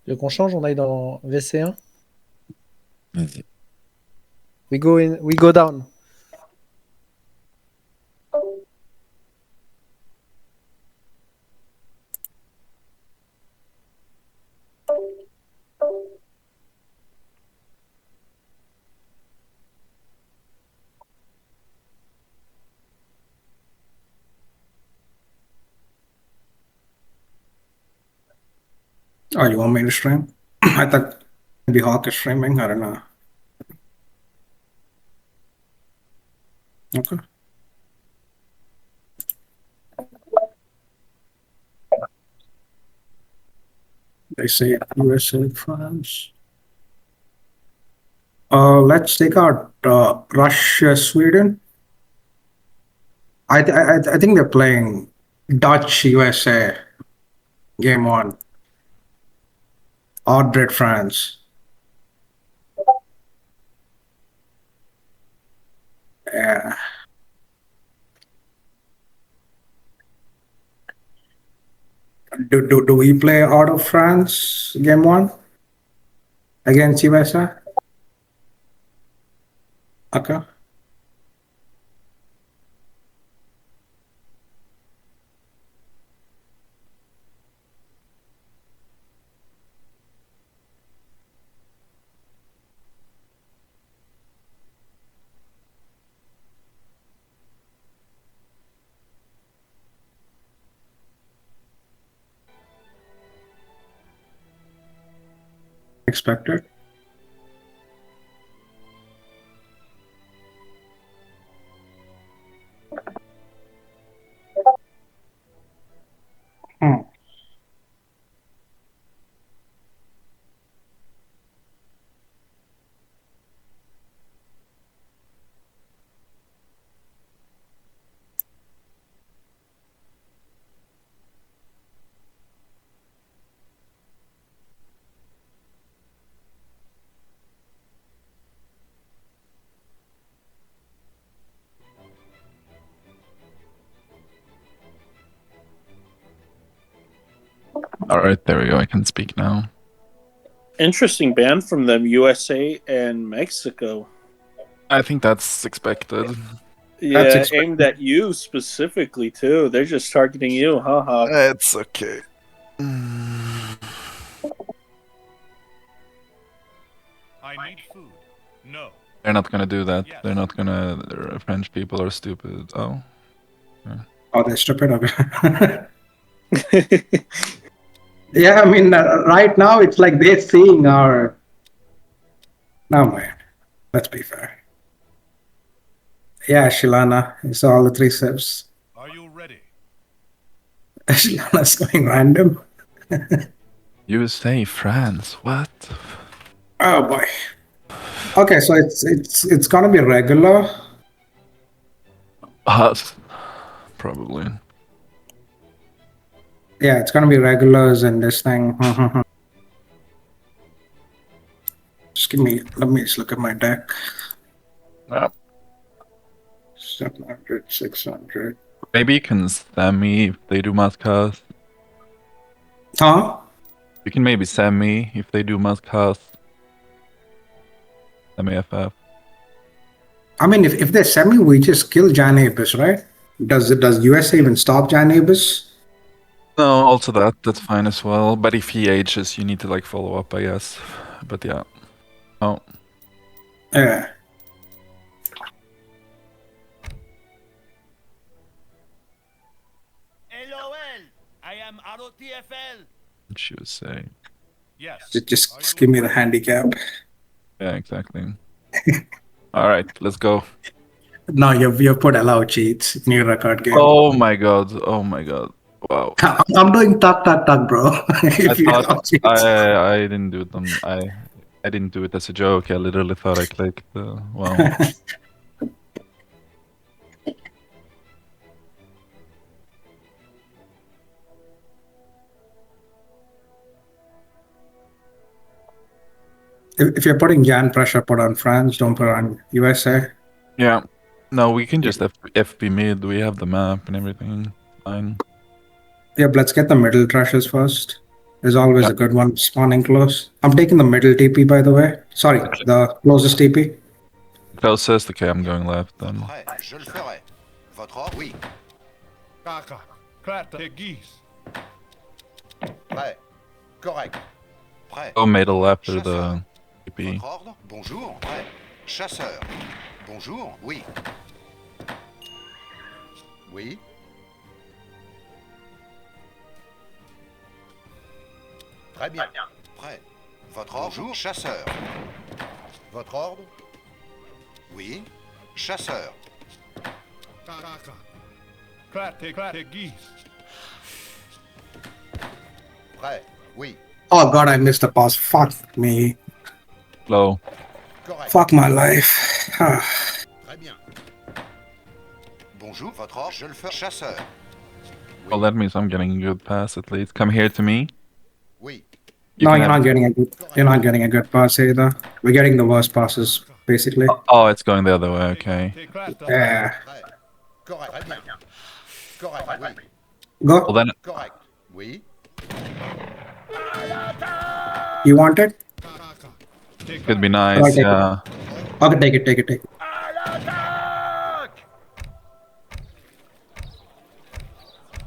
Tu veux qu'on change, on aille dans VC1? Vas-y. We go down. Oh, you want me to stream? I thought maybe Hawk is streaming. I don't know. Okay. They say USA, France. Let's take out Russia, Sweden. I think they're playing Dutch, USA, game one. Oddred, France. Yeah. Do we play out of France game one against USA? Okay. Expected. Hmm. All right, there we go. I can speak now. Interesting ban from them, USA and Mexico. I think that's expected. Yeah, expected. aimed at you specifically too. They're just targeting you, haha. It's okay. I need food. No. They're not gonna do that. They're not gonna. French people are stupid. Oh. Oh, they're stupid. Okay. Yeah, I mean, right now it's like they're seeing our. No, man. Let's be fair. Yeah, Shilana. It's all the three sips. Are you ready? Shilana's going random. USA, France. What? Oh boy. Okay, so it's gonna be regular. Us. Probably. Yeah, it's gonna be regulars in this thing. Just let me just look at my deck. Yeah. 700, 600. Maybe you can semi if they do mass cast. Huh? You can maybe semi if they do mass cast. Semi FF. I mean, if they're semi, we just kill Janabis, right? Does USA even stop Janabis? No, also that's fine as well. But if he ages, you need to like follow up, I guess. But yeah. Oh. Yeah. LOL. I am ROTFL. What she was saying. Yes. Just give me the handicap. Yeah, exactly. All right, let's go. No, you've put allow cheats in your record game. Oh my god. Oh my god. Wow. I'm doing tuck, bro. I If you allow thought cheats. I didn't do them. I didn't do it as a joke. I literally thought I clicked. Wow. If you're putting Jan pressure, put on France, don't put on USA. Yeah. No, we can just FP mid. We have the map and everything. Fine. Yeah, but let's get the middle trashes first. is always a good one. Spawning close. I'm taking the middle TP, by the way. Sorry, the closest TP. Closest. Okay, I'm going left then. Prêt, je le ferai. Votre ordre? Oui. Kaka. Krata. Tegis. Prêt. Correct. Prêt. Go middle after the TP. Votre ordre? Bonjour. Prêt. Chasseur. Bonjour. Oui. Oui. Très bien. Prêt. Votre ordre? Bonjour. Chasseur. Votre ordre? Oui. Chasseur. Kaka. Krata. Tegis. Prêt. Oui. Oh god, I missed the pass. Fuck me. Low. Correct. Fuck my life. Ah. Très bien. Bonjour. Votre ordre? Je le fais. Chasseur. Well, that means I'm getting a good pass at least. Come here to me. Oui. You No, can you're have- not getting a good. You're not getting a good pass either. We're getting the worst passes, basically. Oh, it's going the other way. Okay. Yeah. Prêt. Correct. Très bien. Correct. Oui. Well Go. then, Correct. Oui. You want it? could be nice. Okay. Yeah. Okay, take it. Take it. Take it.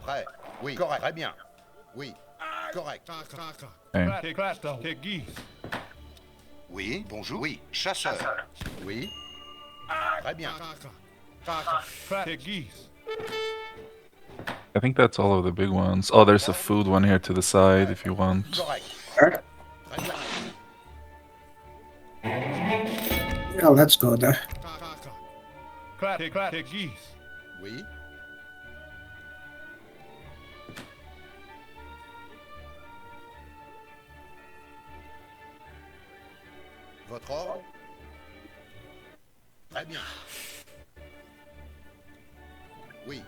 Prêt. Oui. Correct. Très bien. Oui. Correct. Okay. Krata. Tegis. Oui. Bonjour. Oui. Chasseur. Oui. Très bien. Kaka. Tegis. I think that's all of the big ones. Oh, there's a food one here to the side if you want. Correct. Alright. Très bien. Yeah, let's go there. Krata. Tegis. Oui. Votre ordre? Très bien. Oui.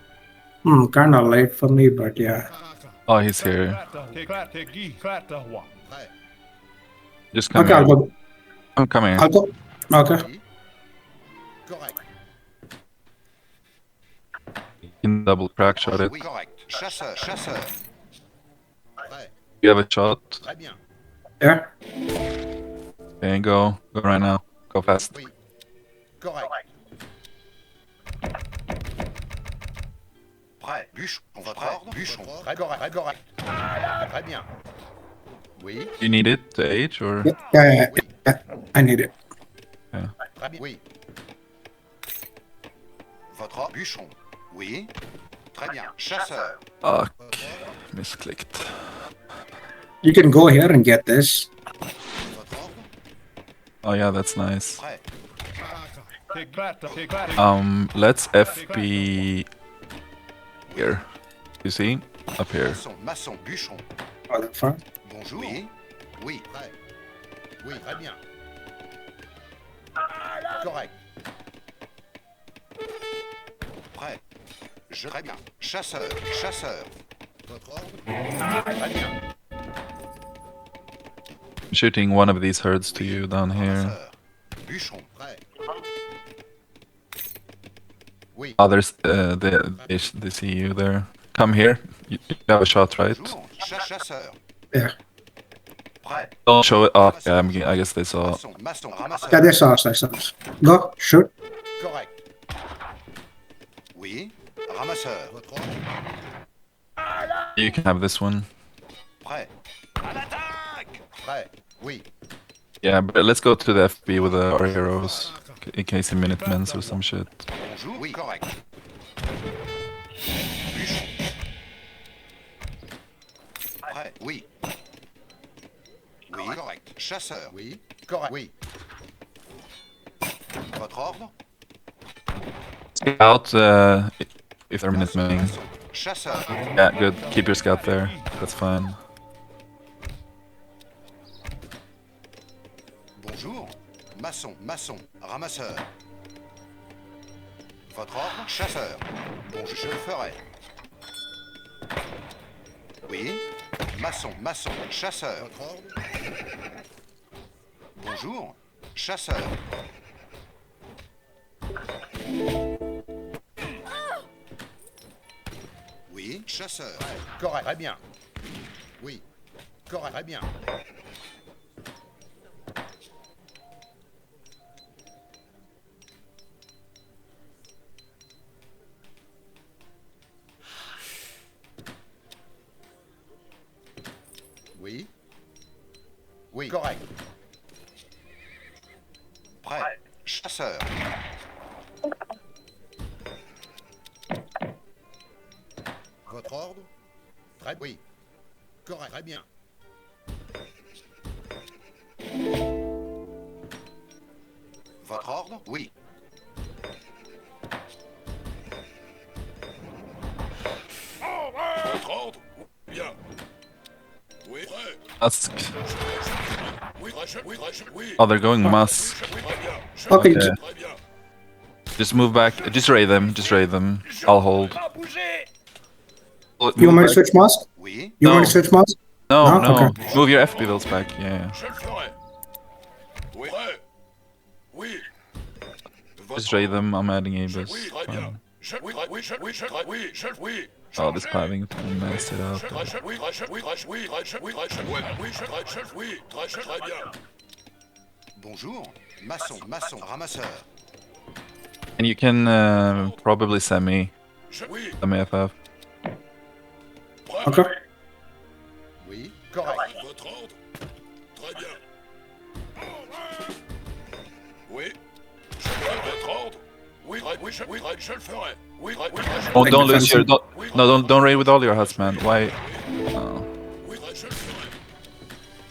Kind of late for me, but yeah. Oh, he's here. Krata. Tegis. Krata. Wa. Prêt. Just come Okay, here. I'll go. Oh, come here. I'll go. Okay. Oui. Correct. You can double crack shot it. Oui. Correct. Chasseur. Chasseur. Prêt. You have a shot. Très bien. Yeah. Okay, go. Go right now. Go fast. Oui. Correct. Prêt. Bûcheron. Votre ordre? Bûcheron. Très correct. Très correct. Très bien. Oui. You need it to age or? Yeah. I need it. Très bien. Oui. Votre ordre? Bûcheron. Oui. Très bien. Chasseur. Fuck. Votre ordre? Misclicked. You can go here and get this. Votre ordre? Oh yeah, that's nice. Prêt. Krata. Let's FB here. You see? Up here. Maçon. Maçon. Bûcheron. Oh, that's fine. Bonjour. Oui. Oui. Prêt. Oui. Très bien. Correct. Prêt. Très bien. Chasseur. Chasseur. Votre ordre? Très bien. I'm shooting one of these herds to you down here. Ramasseur. Bûcheron. Prêt. Oui. Oh, there's they see you there. Come here. You have a shot, right? Bonjour. Chasseur. Yeah. Prêt. Don't show it. Oh, yeah, I guess they saw. Maçon. Maçon. Ramasseur. Yeah, they saw us. They saw us. Go. Shoot. Correct. Oui. Ramasseur. Votre ordre? You can have this one. Prêt. Prêt. Oui. Yeah, but let's go to the FB with our heroes. In case he Minutemans or some shit. Bonjour. Oui. Correct. Bûcheron. Prêt. Oui. Oui. Correct. Chasseur. Oui. Correct. Oui. Votre ordre? Scout, if they're Minutemanning. Maçon. Chasseur. Yeah, good. Keep your scout there. That's fine. Bonjour. Maçon. Maçon. Ramasseur. Votre ordre? Chasseur. Bon, je le ferai. Oui. Maçon. Maçon. Chasseur. Votre ordre? Bonjour. Chasseur. Oui. Chasseur. Correct. Très bien. Oui. Correct, très bien. Oui. Oui, correct. Prêt. Chasseur. Votre ordre? Très oui. Correct, très bien. Votre ordre? Oui. Votre ordre? Bien. Oui, prêt. Musk. Oui, oui. Oh, they're going Musk. Okay, Yeah. Just move back. Just raid them. Just raid them. I'll hold. you want me to back. switch mask? Oui. You want me No. to switch mask? No, No? no. Okay. Move your FP builds back. Yeah. Je le ferai. Oui. Prêt. Oui. Just raid them. I'm adding Abus. Oui, très bien. Fine. Je, oui, oui, je, oui, je, oui, je, oui. Oh, this Paddington messed it up. Bonjour, maçon, maçon, ramasseur. And you can probably semi FF. Okay. Oui, correct. Votre ordre? Très bien. Oui. Je ferai votre ordre? Oui, oui, je le ferai. Oui, oui, Oh, don't lose defensive. your. Don't raid with all your huts, man. Why? Oh. oui, je le ferai.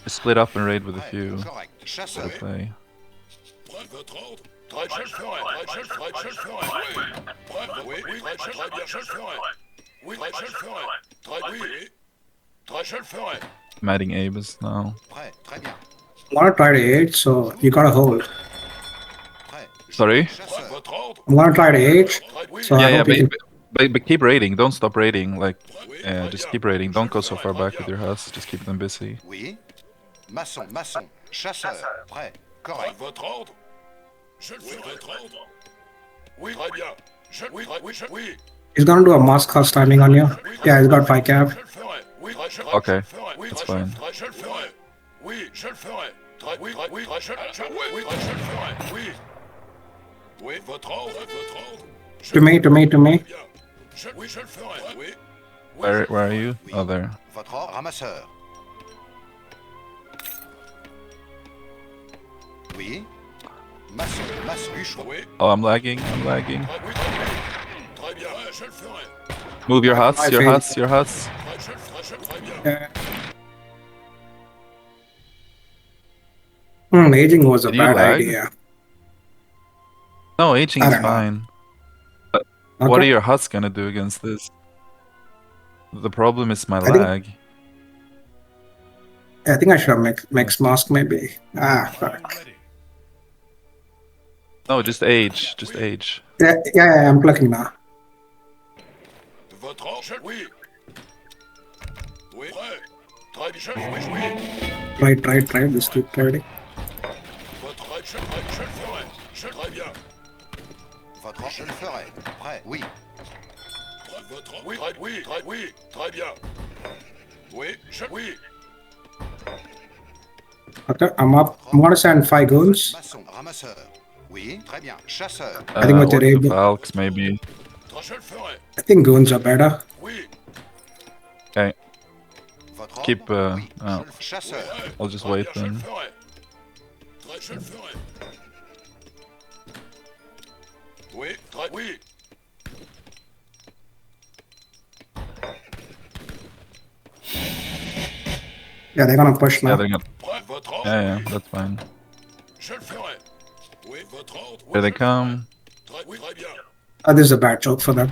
Just split up and raid with a few. Correct. To Chasseur. play. Prêt, votre ordre? Très, je le ferai. Très, je le ferai. Je le ferai. Prêt, oui, oui, très bien, je le ferai. Oui, très, je le ferai. Très, oui. Très, je le ferai. I'm adding Abus now. Prêt, très bien. I'm gonna try to 8, so you gotta hold. Prêt. Sorry? Chasseur. Votre ordre? I'm gonna try to 8, Très, oui. so I Yeah, yeah, hope you can... but keep raiding. Don't stop raiding. Like, yeah, just keep raiding. Don't go so far back with your huts. Just keep them busy. Oui. Maçon, maçon, chasseur. Prêt. Correct. Votre ordre? Je le ferai. Votre ordre? Oui, très bien. Je, oui, oui, je, oui. He's gonna do a mask cast timing on you. Yeah, he's got 5 cap. Je le ferai. Oui, très, je, Okay, je le ferai. Oui, that's très, fine. très, je le ferai. Oui, je le ferai. Très, oui, très, oui, très, oui, très, je le ferai. Oui. Oui, votre ordre, votre ordre. Je- To me, to me, to me. Bien. Je, oui, je le ferai. Oui. Where are you? Oh, there. Votre ordre, ramasseur. Oui. Maçon, maçon, bûcheron. Oui. Oh, I'm lagging. I'm lagging. Très, oui, très bien. Très bien, je le ferai. Move your huts. I Your failed. huts. Your huts. Très, je le ferai, très bien. Aging was a Did you bad lag? idea. No, aging I is don't know. fine. What are Okay. your huts gonna do against this? The problem is my think- lag. I think I should have mixed mask maybe. Ah, fuck. Ready. No, just age. Just age. Yeah, I'm plugging now. Votre ordre, oui. Oui. Prêt. Très bien, oui, oui. Right, this keep ready. Votre ordre, je le ferai. Je très bien. Votre ordre, je le ferai. Prêt, oui. Votre ordre, oui, très, oui, très, oui, très bien. Oui, oui. Okay, I'm up. I'm gonna send 5 goons. Maçon, ramasseur. Oui, très bien. Chasseur. I think with the or raid- Falks, maybe. Je le ferai. I think goons are better. Oui. Okay, Votre ordre, keep. oui. Oh, Je le chasseur. I'll just Très wait bien, je le then. ferai. Très, je le ferai. Oui, très, oui. Yeah, they're gonna push Yeah, now. they're gonna. Prêt, votre ordre. Yeah, oui. that's fine. Je le ferai. Oui, votre ordre. Here they come. Très, oui, très bien. This is a bad joke for them.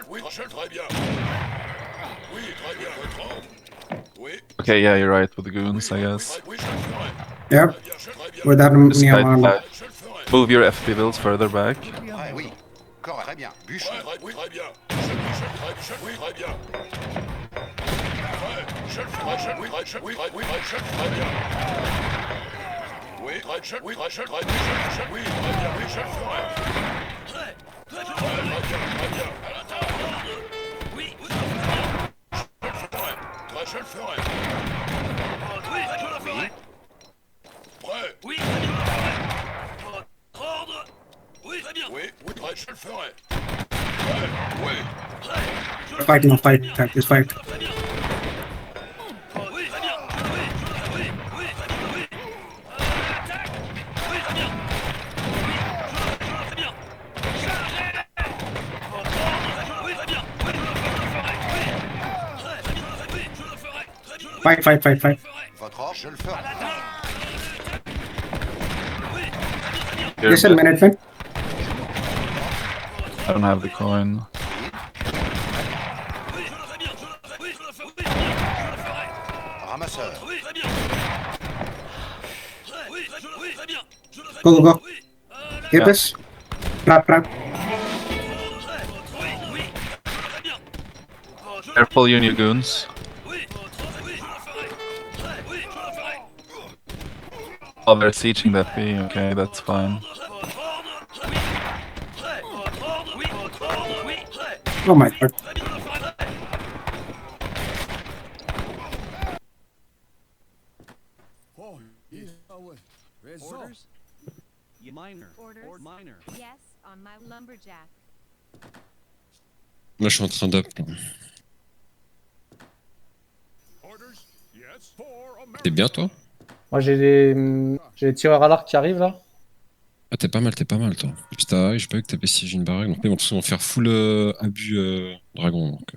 Oui, très bien. Oui, très bien, votre ordre. Oui, Okay, yeah, you're right with the goons, I guess. oui, je le ferai. Yeah, Bien, très bien. with that Just near fight man. back. Je le ferai. Move your FP builds further back. Prêt, oui. Correct, très bien. Bûcheron. Oui, très bien. Oui, très bien. Prêt, je le ferai. Oui, très bien. Oui, très, oui, très, très bien. Oui, très bien, oui, je le ferai. Très bien, très bien. Oui, je le ferai. Très, je le ferai. Oui, je le ferai. Prêt. Oui, très bien, je le ferai. Ordre. Oui, très bien. Oui, oui, prêt, je le ferai. Prêt. Oui. Prêt. Je le Fight now, fight. Fight, let's fight. Très bien. Oui, très bien. Oui, oui, très bien, oui. Attaque. Oui, très bien. Oui, très bien. Chargez. Oui, très bien. Oui, je le ferai. Oui. Très bien, oui, je le ferai. Très bien, oui. Fight, fight, fight, fight. Votre ordre, je le ferai. Here, Listen, but management. I don't have the coin. Oui, je le ferai bien. Oui, je le ferai. Oui, je le ferai. Ramasseur. Oui, très bien. Oui, très bien. Je le ferai Go, go, bien. go. Oui. Get this. Trap, trap. Oui, oui. Je le ferai bien. Je le Careful, you new goons. Oui, oui, je le ferai. Oui, je le ferai. Oh, they're sieging that B. Okay, that's fine. Oh my god. Oh, he's away. Orders? Minor. Orders? Or minor. Yes, on my lumberjack. Moi, je suis en train d'up. là. Orders? Yes. For T'es bien, America. toi? Moi, j'ai les tireurs à l'arc qui arrivent là. Ah, t'es pas mal, toi. Puis t'as, j'ai pas vu que t'avais siégé une baraque. Donc, ils vont souvent faire full abus dragon. Donc,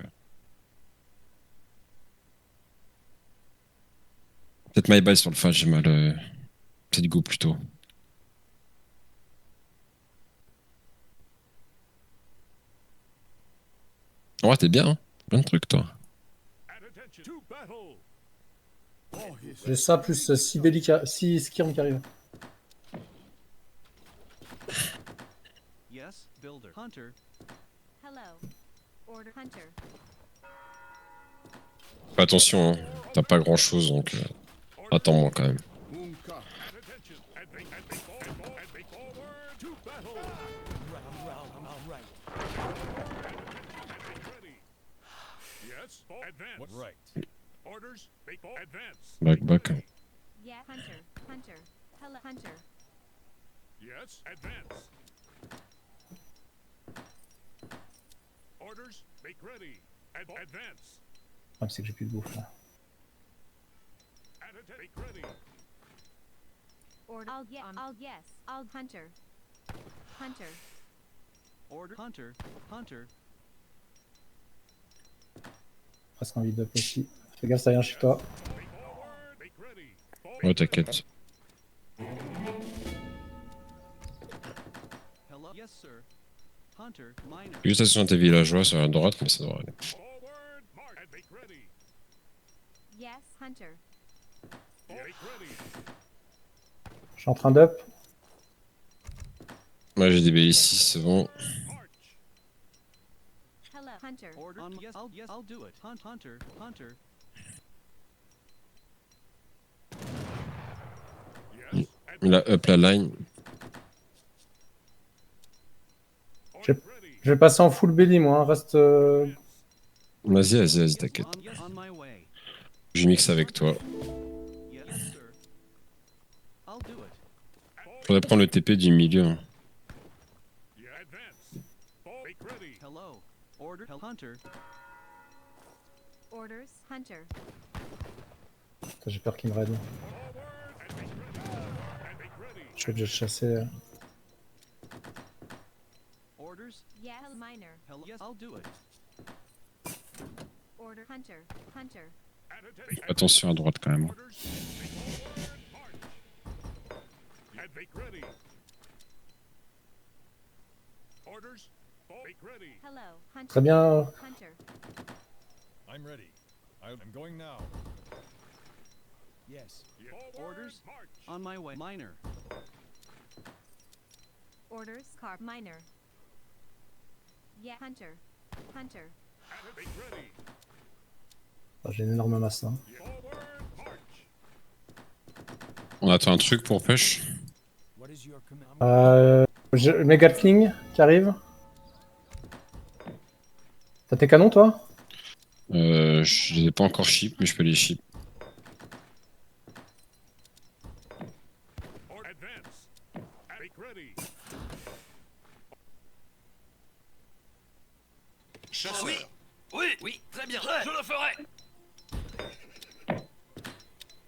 peut-être my ball sur le face, j'ai mal. Peut-être go plutôt. Ouais, t'es bien, hein. Plein de trucs, toi. At attention. To battle. Oh, he's J'ai ça plus 6 skirms qui arrivent. Yes, builder. Hunter. Hello. Order hunter. Fais attention, hein. T'as pas grand chose, donc attends-moi quand même. Unka. At attention. Advance forward. To battle. Ready. Yes. Advance. Right. Orders. Advance. Back. Yeah, hunter. Hunter. Hello, hunter. Yes. Advance. Orders. Make ready. Advance. Ah, c'est que j'ai plus de bouffe là. Make ready. Order. I'll yes. I'll hunter. Hunter. Order. Hunter. Hunter. Presque envie de aussi. Fais gaffe, ça vient chez toi. Make ready. Ouais, t'inquiète. Hello. Yes, sir. Hunter. Minor. Juste attention à tes villageois sur la droite, mais ça devrait aller. Forward. March. And make ready. Yes, hunter. Make ready. Je suis en train d'up. Moi, j'ai des BI6, c'est bon. March. Hello, hunter. Order. Yes, I'll do it. Hunter. Hunter. Yes. Il a up la line. Je vais passer en full belly moi. Hein. Reste. Vas-y, t'inquiète. On my way. Je mixe avec toi. Yes, sir. I'll do it. Faudrait prendre le TP du milieu. Hein. Yeah. Advance. Make ready. Hello. Order. Hunter. Orders, hunter. Putain, j'ai peur qu'il me raide. Je suis obligé de chasser. Orders. Yes, minor. Hello. Yes, I'll do it. Order, hunter. Hunter. Attention à droite quand même. Orders. Forward. March. And make ready. Orders. Make ready. Hello, hunter. Très bien. Hunter. I'm ready. I'm going now. Yes. Forward. Orders. March. On my way. Minor. Orders, carp, minor. Yeah, hunter. Hunter. And make ready. Ah, j'ai une énorme masse là. Forward. March. On attend un truc pour pêche. J'ai mes Gatling qui arrivent. T'as tes canons toi? Je les ai pas encore ship, mais je peux les ship. Advance. Make ready. Chasseur. Oui. Oui, oui, très bien. Prêt, je le ferai.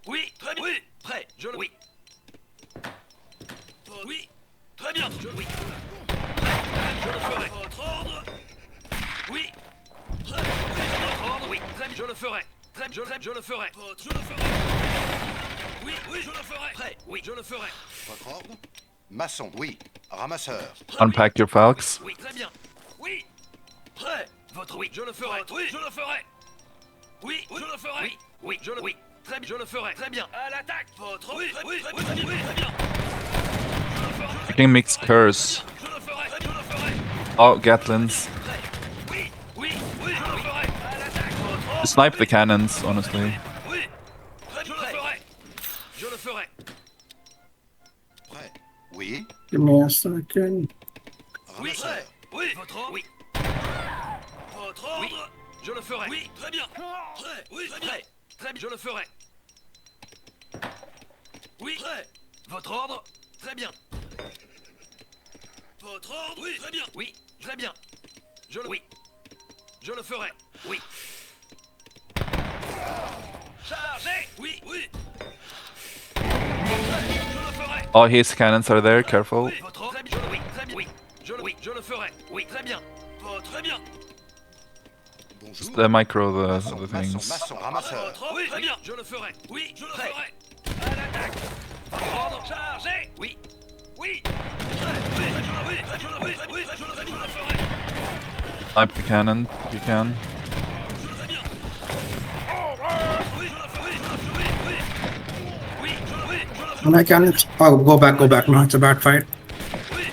Oui, très bien. Oui, prêt, je le... Oui. Oui, très bien. Oui. Prêt, je le ferai. Votre ordre. Oui. Prêt, votre ordre. Oui, très bien, je le ferai. Très bien, je le ferai. Je le ferai. Oui, oui, je le ferai. Prêt, oui, je le ferai. Votre ordre. Maçon. Oui. Ramasseur. Unpack your falcons. Oui, très bien. Oui. Prêt. Votre oui, je le ferai. Oui, je le ferai. Oui, je le ferai. Oui, oui, je le oui. Très bien, je le ferai. Très bien. À l'attaque. Votre oui, oui, très bien, oui, très bien. Je le ferai. I can mix curse. Je le ferai. Je le ferai. Oh, Gatlins. Prêt. Oui, oui, oui, je le ferai. À l'attaque. Votre Snipe the cannons, honestly. oui. Prêt, je le ferai. Je le ferai. Prêt. Oui. Give me a second. Oui, Ramasseur. prêt. Oui, votre ordre. Oui. Votre ordre. Oui, je le ferai. Oui, très bien. Prêt. Oui, très bien. Très bien, je le ferai. Oui, prêt. Votre ordre. Très bien. Votre ordre. Oui, très bien. Oui, très bien. Je le... Oui. Je le ferai. Oui. Chargez. Oui, oui. Prêt, je le ferai. Oh, his cannons are there, careful. Oui, votre ordre. Très bien. Oui, très bien. Oui. Oui, je le ferai. Oui, très bien. Très bien. Bonjour. Just micro the Maçon, other maçon, things. maçon, ramasseur. Oui, très bien. Je le ferai. Oui, je le ferai. À l'attaque. Votre ordre. Chargez. Oui. Oui. Prêt. Oui, je le ferai. Snipe the cannon if you can. Très bien. Oui, je le ferai. Oui, je le ferai. And I can. Oh, go back, go back. No, it's a bad fight. Oui.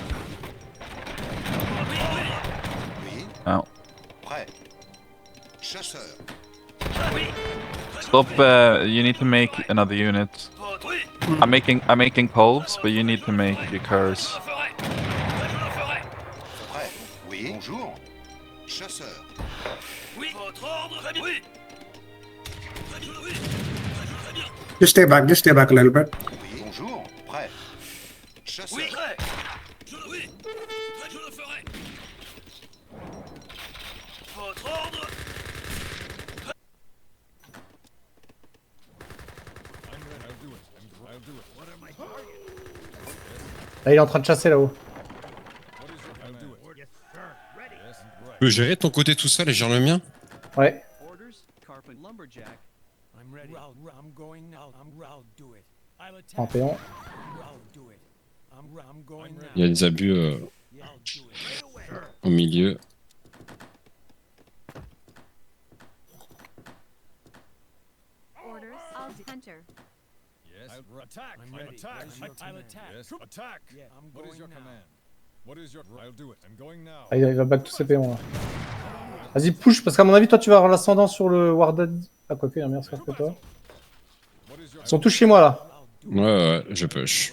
Oui. Oh. Prêt. Chasseur. Oui. Stop, you need to make another unit. Oui. I'm making pulps, but you need to make your curse. Je le ferai. Je le ferai. Prêt. Oui. Bonjour. Chasseur. Oui. Votre ordre. Très bien. Oui. Oui. Très bien. Just stay back a little bit. Oui. Bonjour. Prêt. Chasseur. Oui, prêt. Oui. Je le ferai. Votre ordre. Là, il est en train de chasser là-haut. Tu peux gérer ton côté tout seul et gérer le mien? Orders, Ouais. Carpet Lumberjack. I'm ready. I'm going now. I'll do it. I'll attack. En péon. I'll do it. I'm going now. Il y a des abus I'll do it. au milieu. Orders. I'll hunter. Yes. I'll attack. I'm ready. I'll attack. Yes. Attack. Yeah. I'm going now. What is your... I'll do it. I'm going now. Ah, il va back tous ses péons là. Vas-y, push, parce qu'à mon avis, toi, tu vas avoir l'ascendant sur le Wardad. Ah, quoique, il y a un meilleur score que toi. Ils sont tous chez moi là. Ouais, je push.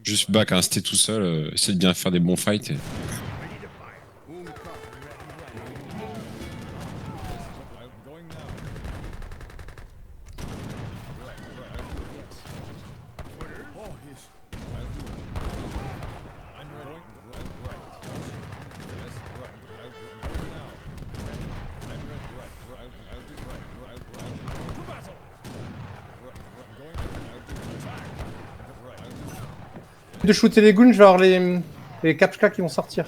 Juste back à rester tout seul, essayer de bien faire des bons fights. Et... De shooter les goons, je vais avoir les Kapchka qui vont sortir.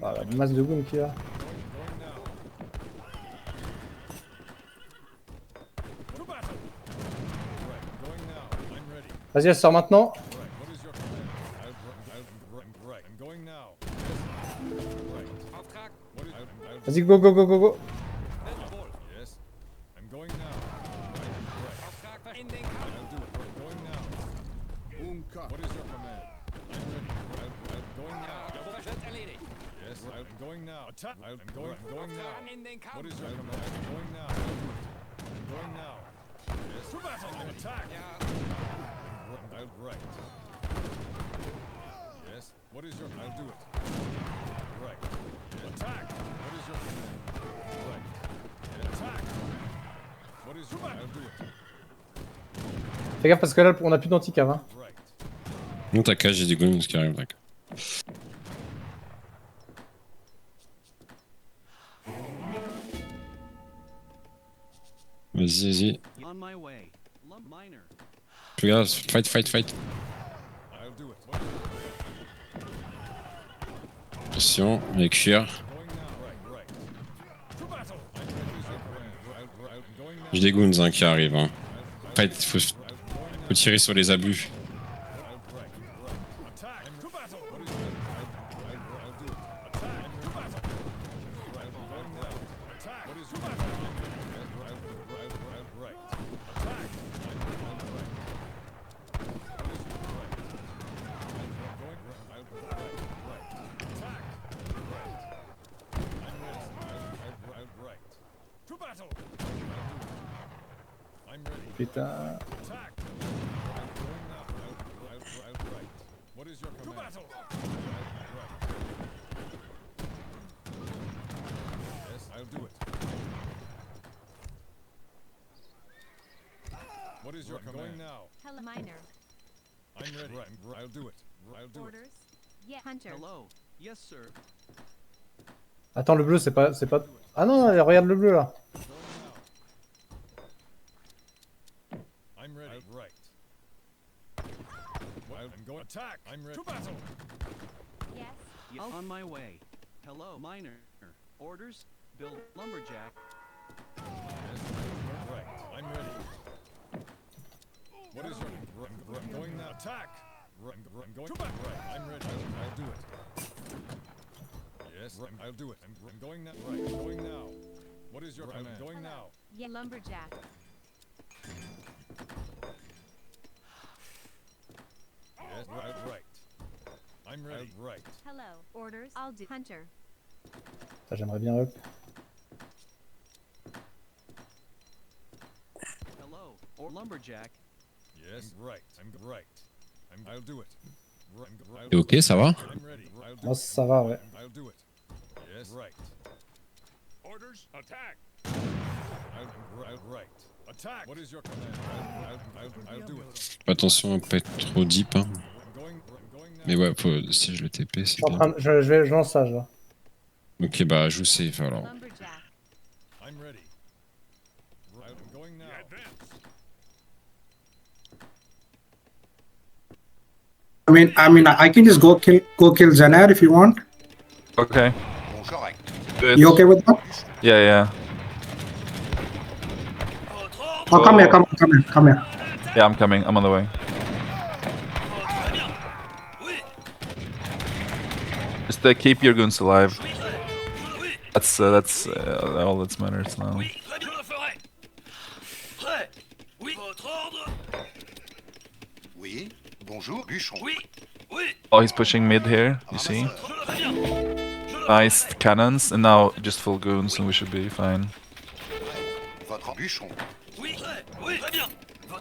Ah, la masse de goons qu'il y a. Vas-y, elle sort maintenant. Vas-y, go, go, go, go, go. Attack. I'm going now. What is your command? I'm going now. I'm going now. Yes. To battle. Attack. Right. Yes. What is your... I'll do it. Right. Attack. What is your command? Right. Attack. What is your command? I'll do it. Fais gaffe parce que là, on a plus d'anticave. Hein. Right. Non, t'inquiète, j'ai des goons qui arrivent, d'accord. Vas-y, vas-y. On my way. Miner. Regarde, fight, fight, fight. I'll do it. What? Attention, avec cuir. Going now. Right. To battle. I'm ready. What is your command? I'm going now. J'ai des goons hein, qui arrivent. Hein. Fight, faut tirer sur les abus. Attack. To battle. What is your I'll do it. Attack. To battle. Right. Going now. Attack. What is your battle? Right. Attack. Right. To battle. I'm ready. Putain. Attack. Right. What is your command? To battle. Right. Yes, I'll do it. What is your command? Going now. Hello, miner. I'm ready. Right. I'll do it. I'll do it. Orders. Yeah, hunter. Hello. Yes, sir. Attends, le bleu, c'est pas... Ah non, regarde le bleu, là. I'm ready. Right. Well, I'm going attack. I'm ready. To battle. Yes. On my way. Hello, miner. Orders. Build lumberjack. Yes. Right. I'm ready. What is your... I'm going now. Attack. I'm going to back. Right. I'm ready. I'll do it. Yes. I'll do it. I'm going now. Right. I'm going now. What is your command? I'm going now. Yeah, lumberjack. Yes. Right. I'm ready. Right. Hello. Orders. I'll do hunter. Ça, j'aimerais bien up. Hello. Or lumberjack. Yes. Right. I'm right. I'll do it. T'es ok, ça va? I'm ready. I'll do Moi, it. ça va, ouais. I'll do it. Yes. Right. Orders. Attack. Right. Attack. What is your command? I'll do it. Fais attention à pas être trop deep. Hein. I'm going now. Mais ouais, faut, si je le TP, Je c'est suis en bien. train de... je lance ça, là. Ok, bah joue safe alors. Lumberjack. I'm ready. I'm going now. I mean, I can just go kill Zenair if you want. Okay. Bon, correct. Do it. You okay with that? Yeah. Oh, come here. Yeah, I'm coming. I'm on the way. Just keep your goons alive. That's all that matters now. Oui, très bien, je le ferai. Prêt. Oui. Votre ordre. Oui. Bonjour, bûcheron. Oui. Oh, he's pushing mid here. You see? Très bien. Nice cannons, and now just full goons, and we should be fine. Votre bûcheron. Oui, prêt. Oui, très bien.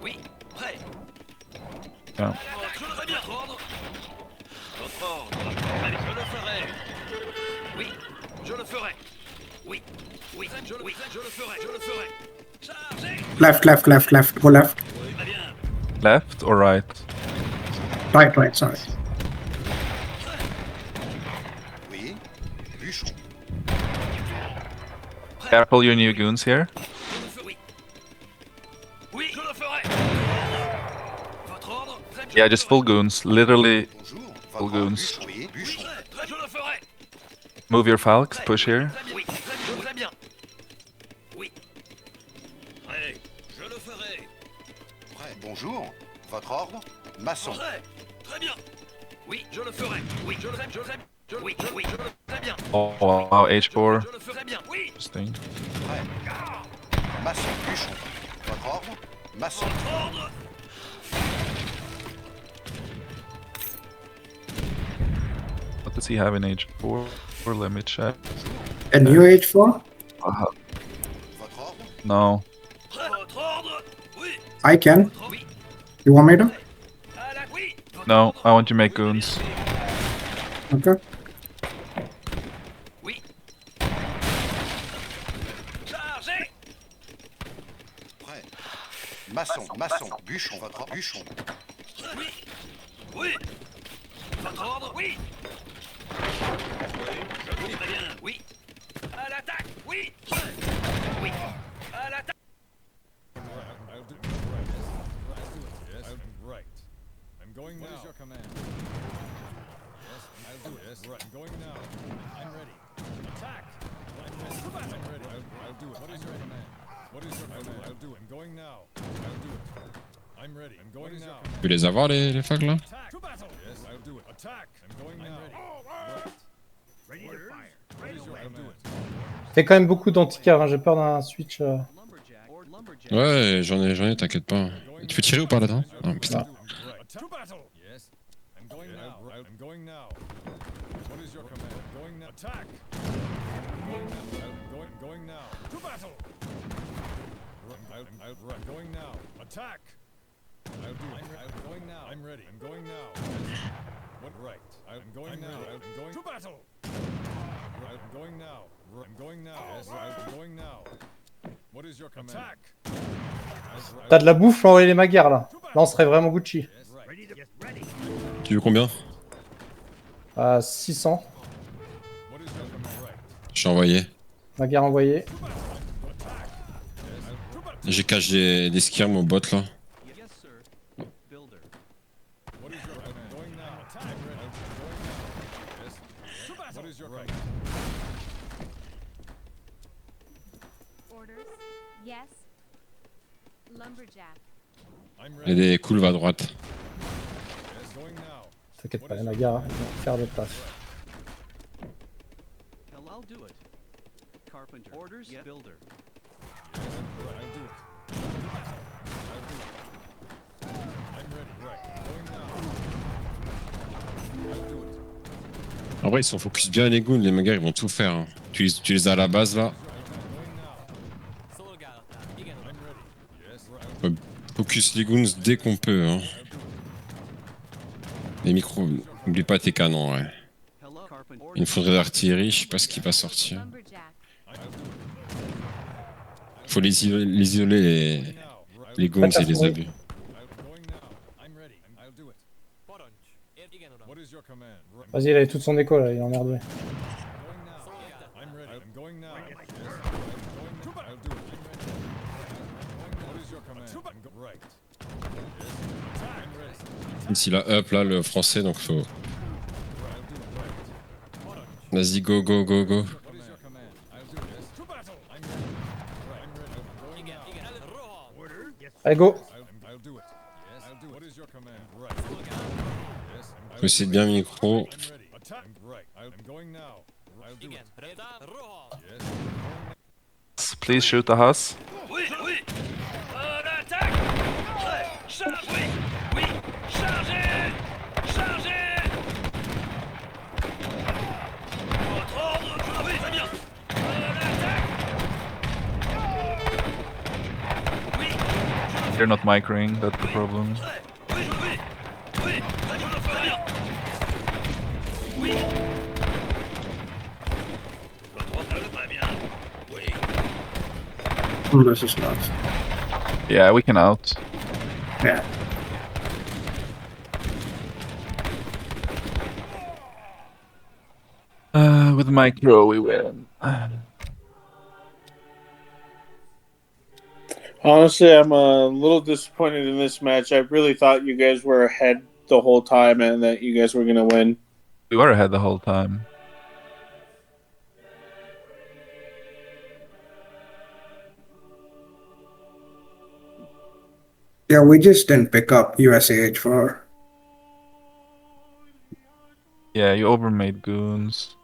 Oui, prêt. Yeah. Très bien. Votre ordre. Votre ordre. Je le ferai. Oui, je le ferai. Oui, je le ferai. Chargez. Left. Go left. Oui, très bien. Left or right? Right. Sorry. Oui. Bûcheron. Careful your new goons here. Oui, je le ferai. Votre ordre. Très bien. Yeah, just full goons. Literally Bonjour. full Votre goons. bûcheron. Oui, bûcheron. Très, je le ferai. Move your falcons, push here. Oui, très bien. Oui. Prêt. Je le ferai. Prêt. Bonjour. Votre ordre. Maçon. Prêt. Très bien. Oui, je le ferai. Oui, je le ferai. Oui, je le ferai bien. Oh wow, H4. Je le ferai bien. Oui. Interesting. Prêt. Maçon. Bûcheron. Votre ordre. Maçon. Votre ordre. What does he have in H4? Or let me check. A new H4? Votre ordre. No. Prêt. Votre ordre. Oui. I can. Oui. You want me to? À la oui. No, I want to make goons. Okay. Maçon, maçon, bûcheron, votre bûcheron. Oui. Oui. Votre ordre, oui. Oui, très bien, oui. À l'attaque, oui. Oui. À l'attaque. I'll do right. Yes, right. I'm going now. What is your command? Yes, I'll do it. Yes, right. I'm going now. I'm ready. Attack! I'm ready. I'm ready. I'll do it. What is your command? What is your command? I'll do it. I'm going now. I'll do it. I'm ready. I'm going now. Tu peux les avoir, les facs, là? Attack! To battle! Yes, I'll do it. Attack! I'm going now. Right. Ready to fire. What is your command? Fait quand même beaucoup d'antiquaires, hein. J'ai peur d'un switch. Lumberjack or lumberjack. Ouais, j'en ai, t'inquiète pas. Tu peux tirer ou pas là-dedans? Non, putain. Right. To battle! Yes. I'm going now. I'm going now. What is your command? I'm going now. Attack! I'm going now. I'm going now. To battle! I'm going now. Attack! I'll do it. I'm going now. I'm ready. I'm going now. What right? I'm going now. I'm going to battle. I'm going now. I'm going now. Yes, I'm going now. What is your command? Attack! T'as de la bouffe pour envoyer les maguires là. Là on serait vraiment Gucci. Ready to get ready. Tu veux combien? 600. What is your command? Right. Je suis envoyé. Maguire envoyé. J'ai caché des skirms au bot là. Yes, sir. Builder. What is your command? Going now. Attack! I'm ready. I'm going now. Yes. To battle. What is your right? Orders? Yes. Lumberjack. I'm Il y a ready. des couleves à droite. Yes, going now. T'inquiète pas, les maguires, hein, ils vont faire des places. Hell, I'll do it. Carpenter. Orders, builder. I'll do it. I'm ready. Right. Going now. I'll do it. En vrai, ils sont focus bien les goons, les magas, ils vont tout faire. Hein. Tu les as à la base là. Focus les goons dès qu'on peut. Hein. Les micros, n'oublie pas tes canons. Ouais. Hello, Carpenter. Il me faudrait l'artillerie, je sais pas ce qui va sortir. Lumberjack. Faut les isoler les goons et les abus. I'm going now. I'm ready. I'll do it. What is your command? Right. Vas-y, il avait toute son écho là, il est emmerdé. Going now. I'm ready. I'm going now. Yes. I'm going to I'll do it. I'm ready. What is your command? Right. Yes. Attack. I'm ready. Même s'il a up là le français, donc faut. I'll do it. Right. Vas-y, go, go, go, go. What is your command? I'll do this. To battle. I'm ready. Right. I'm ready. I'm going now. Order? Yes. Allez, go! I'll do it. Yes. I'll do it. What is your command? Right. Yes. Faut essayer de bien micro. I'm ready. Attack. Right. I'm going now. I'll do it. Yes. Please shoot the Huss. Oui, oui. L'attaque. Prêt. Charge, oui. Oui. Chargez. Chargez. Votre ordre. Oui, très bien. L'attaque. Oui. They're not microing, that's the problem. Prêt. Oui, oui. Oui. Très bien. Très bien. Oui. Votre ordre, très bien. Oui. This is nuts. Yeah, we can out. Yeah. With micro, we win. Honestly, I'm a little disappointed in this match. I really thought you guys were ahead the whole time and that you guys were going to win. We were ahead the whole time. Yeah, we just didn't pick up USAH for. Yeah, you overmade goons.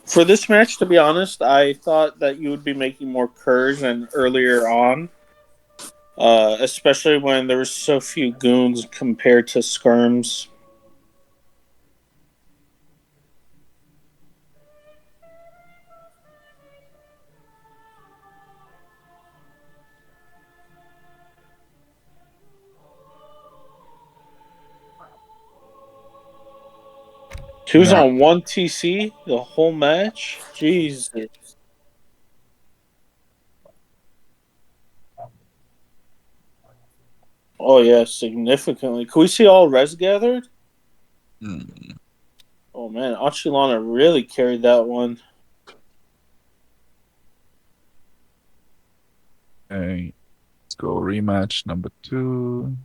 For this match, to be honest, I thought that you would be making more curves than earlier on. Especially when there were so few goons compared to skirms. He was on one TC the whole match? Jesus. Oh yeah, significantly. Can we see all res gathered? Oh man, Achilana really carried that one. Okay, let's go rematch number 2.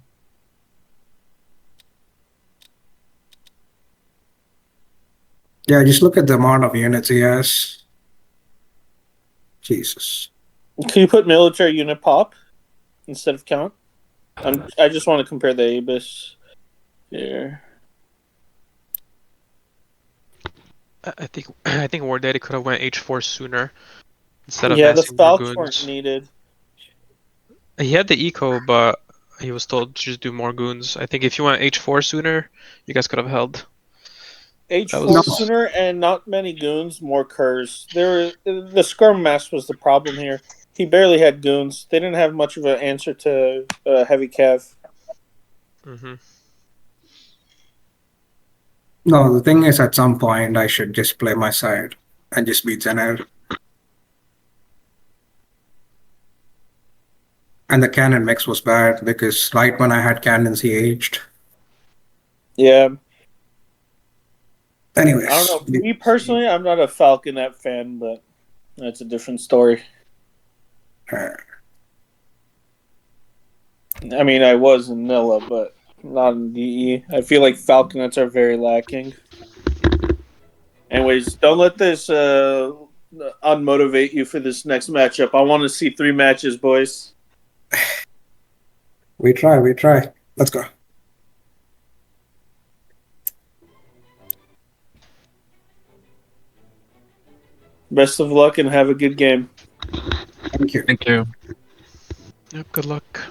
Yeah, just look at the amount of units he has. Jesus. Can you put military unit pop instead of count? I just want to compare the Abus here. I think War Daddy could have went H4 sooner instead of Yeah, the massing more Falcons weren't goons. needed. He had the eco, but he was told to just do more goons. I think if you went H4 sooner, you guys could have held. H4 That was- sooner and not many goons, more curs. The Skirm Mass was the problem here. He barely had goons. They didn't have much of an answer to heavy cav. Mhm. No, the thing is, at some point, I should just play my side and just beat Zener. And the cannon mix was bad because right when I had cannons, he aged. Yeah. Anyways. I don't know. Me personally, I'm not a Falconet fan, but that's a different story. I mean, I was in Nilla, but not in DE. I feel like Falconets are very lacking. Anyways, don't let this unmotivate you for this next matchup. I want to see 3 matches, boys. We try. Let's go. Best of luck and have a good game. Thank you. Thank you. Yep, good luck.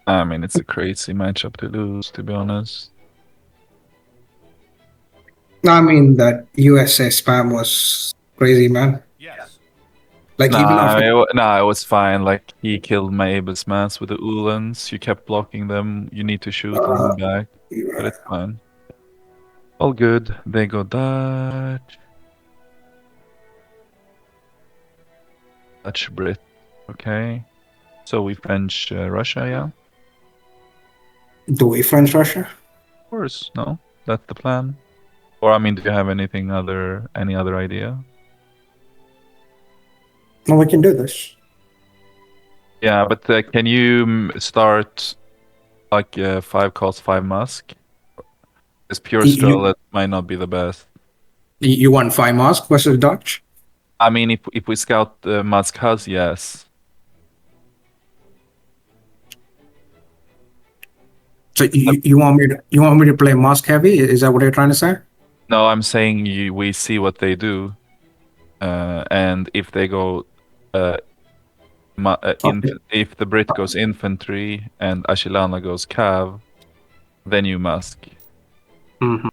I mean, it's a crazy matchup to lose, to be honest. No, I mean, that USA spam was crazy, man. Yes. Like, even after. It was fine. Like, he killed my Abus Mass with the Ulans. You kept blocking them. You need to shoot them back. But it's fine. All good. They go Dutch. Dutch Brit. Okay. So we French Russia, yeah? Do we French Russia? Of course. No? That's the plan. Or, I mean, do you have any other idea? No, we can do this. Yeah, but can you start like 5 cost 5 Musk? This pure Strel might not be the best. You want 5 Musk versus Dutch? I mean, if we scout Musk has, yes. So you want me to play Musk heavy? Is that what you're trying to say? No, I'm saying we see what they do, and if they go, if the Brit goes infantry and Ashilana goes cav, then you Musk. Mm-hmm.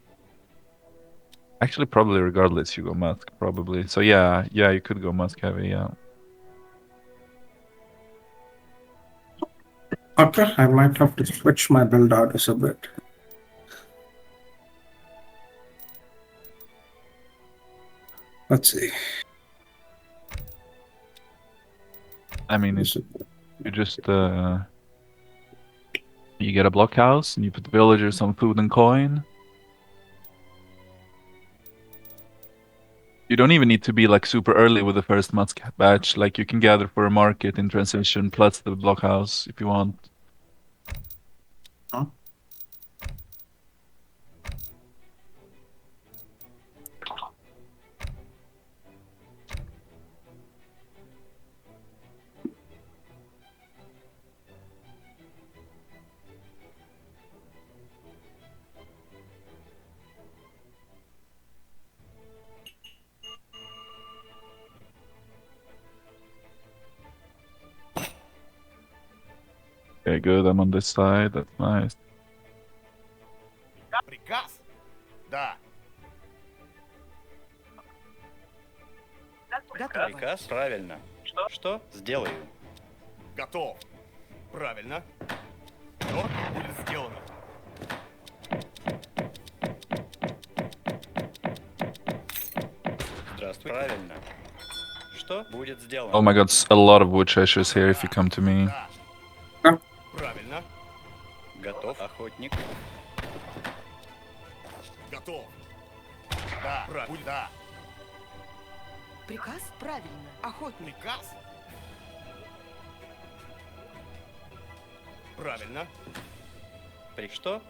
Actually, probably regardless, you go Musk, probably. So yeah, you could go Musk heavy, yeah. Okay, I might have to switch my build out a bit. Let's see. I mean, you just you get a blockhouse and you put villagers on food and coin. You don't even need to be like super early with the first Musk batch. Like you can gather for a market in transition plus the blockhouse if you want. Huh? Okay, good. I'm on this side. That's nice. Приказ? Да. Приказ? Правильно. Что? Сделаю. Готов. Правильно. Что будет сделано? Здравствуй. Правильно. Что будет сделано? Oh my god, a lot of wood treasures here if you come to me. Правильно. Готов, охотник. Готов. Да, да. Приказ? Правильно. Охотник. Приказ? Правильно. Что?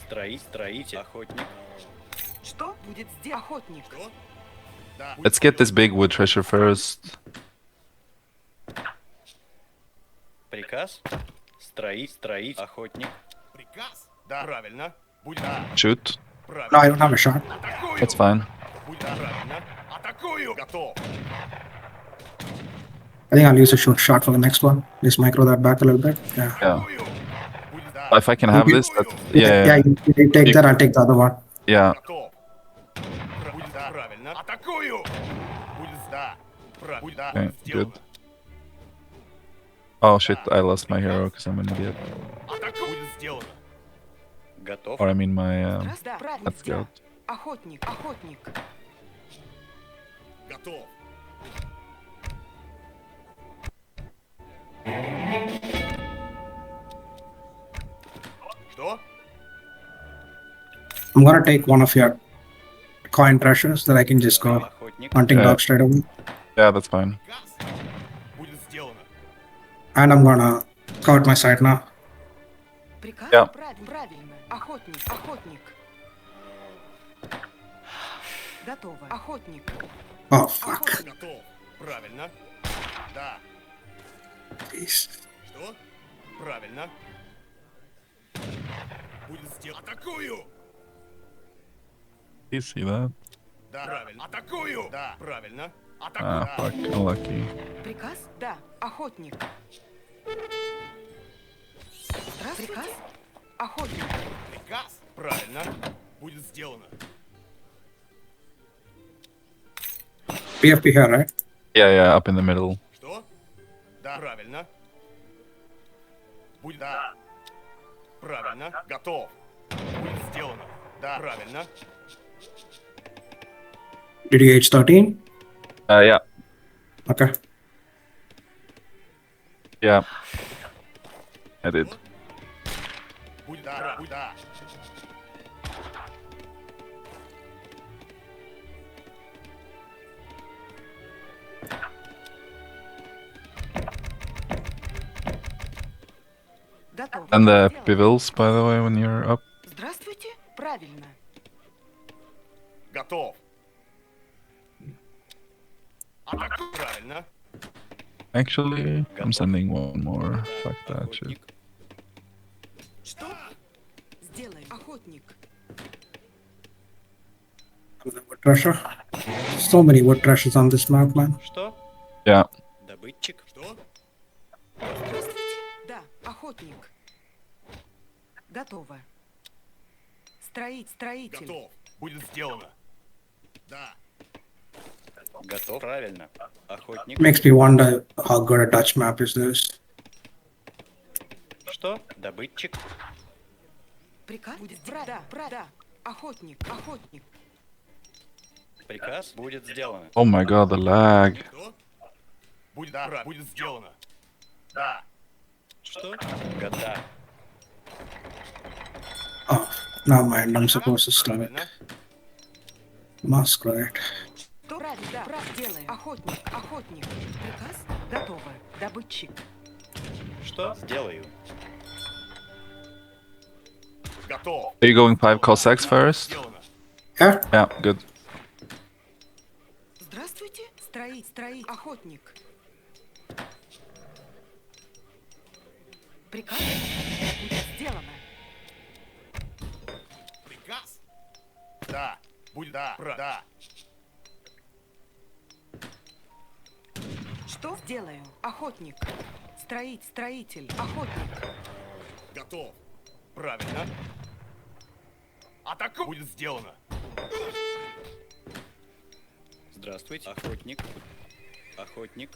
Строитель, охотник. Что будет сделано? Охотник. Что? Да. Let's get this big wood treasure first. Приказ? Строить, охотник. Приказ? Да, правильно. Будь да. Shoot. No, I don't have a shot. Атакую. That's fine. Будь да, правильно. Атакую. Готов. I think I'll use a shot for the next one. Just micro that back a little bit. Yeah. Yeah. Будь да. If I can have this, that's, Yeah, yeah, you take that, I'll take the other one. yeah. Готов. Будь да, правильно. Атакую. Будь да. Будь да. Okay, Сделано. good. Oh shit, I lost my hero because I'm an idiot. Атакую. Будет сделано. Готов. Or I mean my Да, правильно. let's go. Охотник. Охотник. Готов. Что? I'm gonna take one of your coin treasures that I can just go Охотник. hunting Yeah. dog straight away. Yeah, that's fine. Приказ. Будет сделано. And I'm gonna scout my side now. Приказ? Yeah. Правильно. Охотник. Охотник. Готово. Охотник. Oh, fuck. Готов. Правильно. Да. Please. Что? Правильно. Будет сделано. Атакую. You see that? Да. Правильно. Атакую. Да. Правильно. Атакую. Ah, Да. fuck, unlucky. Приказ? Да. Охотник. Здравствуйте. Приказ? Охотник. Приказ. Правильно. Будет сделано. PFP here, right? Yeah, yeah, up in the middle. Что? Да. Правильно. Будет. Да. Правильно. Готов. Будет сделано. Да. Правильно. Did you age 13? Yeah, Okay. yeah. I did. Будет. Да. Будет. Да. Готово. And the Сделано. pivils, by the way, when you're up. Здравствуйте. Правильно. Готов. Атакую. Правильно. Actually, I'm sending one more. Fuck that shit. Охотник. Что? Сделаем. Охотник. Wood treasure. So many wood treasures on this map, man. Что? Yeah. Добытчик. Что? Здравствуйте. Да. Охотник. Готово. Строитель. Готов. Будет сделано. Да. Готов. Правильно. Охотник. Makes me wonder how good a Dutch map is this. Что? Добытчик. Приказ? Будет да. Да. Охотник. Охотник. Приказ будет сделано. Oh my god, the lag. Что? Будет. Да. Будет сделано. Да. Что? Года. Oh, never mind. I'm supposed to stop it. Правильно. Masquerade. Что? Правильно. Да. Делаем. Охотник. Охотник. Приказ? Готово. Добытчик. Что? Сделаю. Готов. Are you going 5 Cossacks first? Сделано. Yeah. Yeah, good. Здравствуйте. Строитель. Охотник. Приказ? Будет сделано. Приказ? Да. Будет. Да. Да. Что? Сделаю. Охотник. Строитель. Охотник. Готов. Правильно. Атаку. Будет сделано. Здравствуйте. Охотник. Охотник.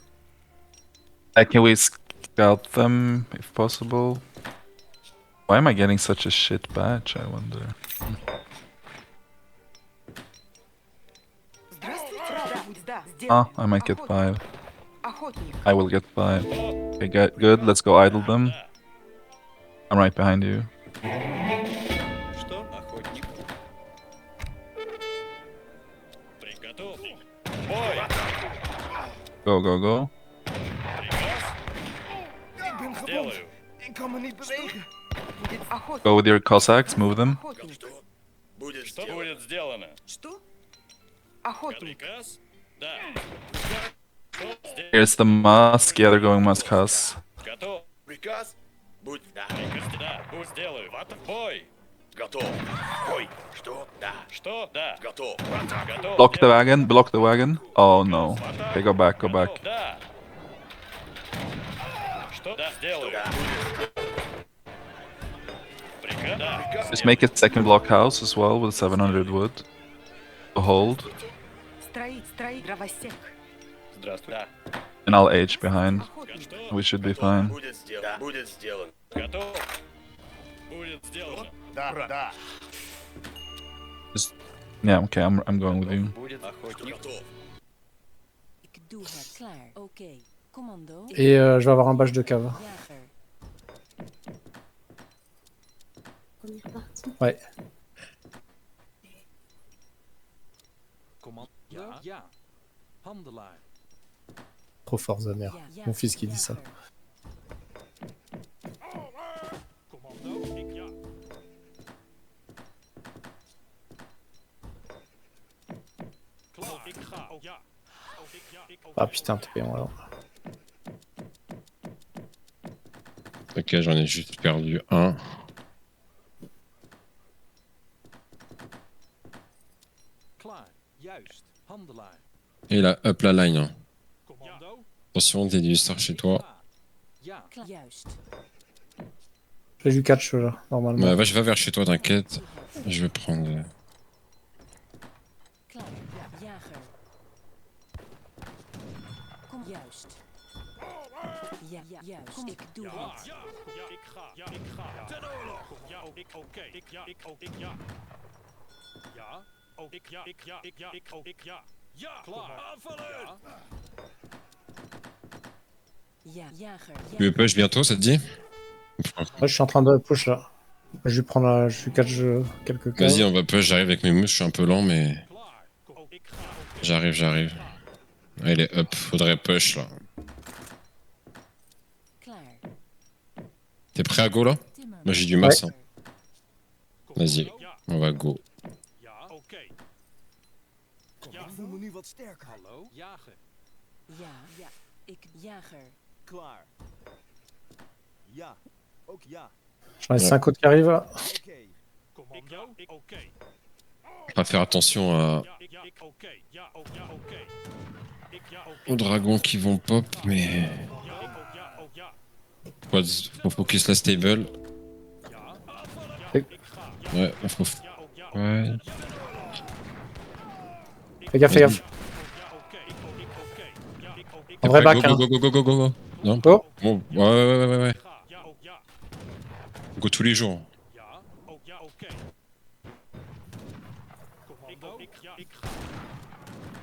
Can we scout them if possible? Why am I getting such a shit badge, I wonder? Здравствуйте. Да. Будет. Да. Ah, Сделаем. I might get Охотник. 5. Охотник. I will get 5. Okay, good. Let's go idle them. I'm right behind you. Go, go, go. Ik ben gewond. Ik kan me niet bewegen. Dit охотник. Go with your Cossacks, move them. Охотник. Что будет сделано? Что? Охотник. Приказ? Да. Here's the Musk. Yeah, they're going Musk House. Готов. Приказ? Будь... Да. Приказ? Да. Будь сделаю. В бой. Готов. Бой. Что? Да. Что? Да. Готов. Готов. Block the wagon, block the wagon. Oh no. Okay, go back, go back. Да. Что? Да. Сделаю. Приказ? Да. Just make a second block house as well with 700 wood. To hold. Строить дровосек. Здравствуй. Да. And I'll H behind. Охотник. We should be fine. Будет сделано. Да. Будет сделано. Готов. Будет сделано. Да. Да. Just... Yeah, okay, I'm going with you. Будет охотник. Готов. Ik doe het. Klaar. Oké. Commando. Et je vais avoir un badge de cave. Jager. Ouais. Commando. Ja. Ja. Handelaar. Trop fort, Zamer. Mon fils qui dit ça. Commando. Ik ja. Klaar. Ik ga. Oh ja. Oh ik ja. Ik Ah putain, t'es payant alors. Ok, j'en ai juste perdu un. Klaar. Juist. Handelaar. Et il a up la line. Hein. Commando. Attention, t'es du star chez toi. Ja. Juist. J'ai du catch là, normalement. Bah, va vers chez toi, t'inquiète. Je vais prendre. Klaar. Jager. Kom juist. Ja, juist. Ik doe Ja. het. Ja. Ja. Ik ga. Ja. Ik ga. Ten oorlog. Ja. Oh ik. Oké. Ik ja. Ik. Oh ik ja. Ja. Oh ik ja. Ik ja. Ik ja. Ik. Oh ik ja. Ja. Klaar. Aanvallen. Ja, jager. Tu veux push bientôt, ça te dit? Ouais, je suis en train de push là. Je vais prendre je vais catch quelques caves. Vas-y, on va push, j'arrive avec mes mousses, je suis un peu lent, mais. J'arrive. Ah, il est up, faudrait push là. Klaar. T'es prêt à go là? Moi j'ai du masse. Hein. Vas-y, on va go. Ja. Oké. Ja. Ik voel me nu wat sterker. Hallo. Jager. Ja, ja. Ik jager. Klaar. Ja. Ook ja. J'en ai 5 autres qui arrivent là. Oké. Commando. Oké. On va faire attention à... Ja. Ik oké. Ja. Oh ja. Oké. Ik ja. Oké. aux dragons qui vont pop, mais. Ja. Ik oh ja. Oh ja. Faut focus la stable. Ja. Ouais, faut. Ouais. Fais gaffe, fais gaffe. En vrai back, hein. Go. Non? Go. Bon, ouais. Go tous les jours. Ja. Oh ja. Oké. Commando. Ik ja. Ik ga.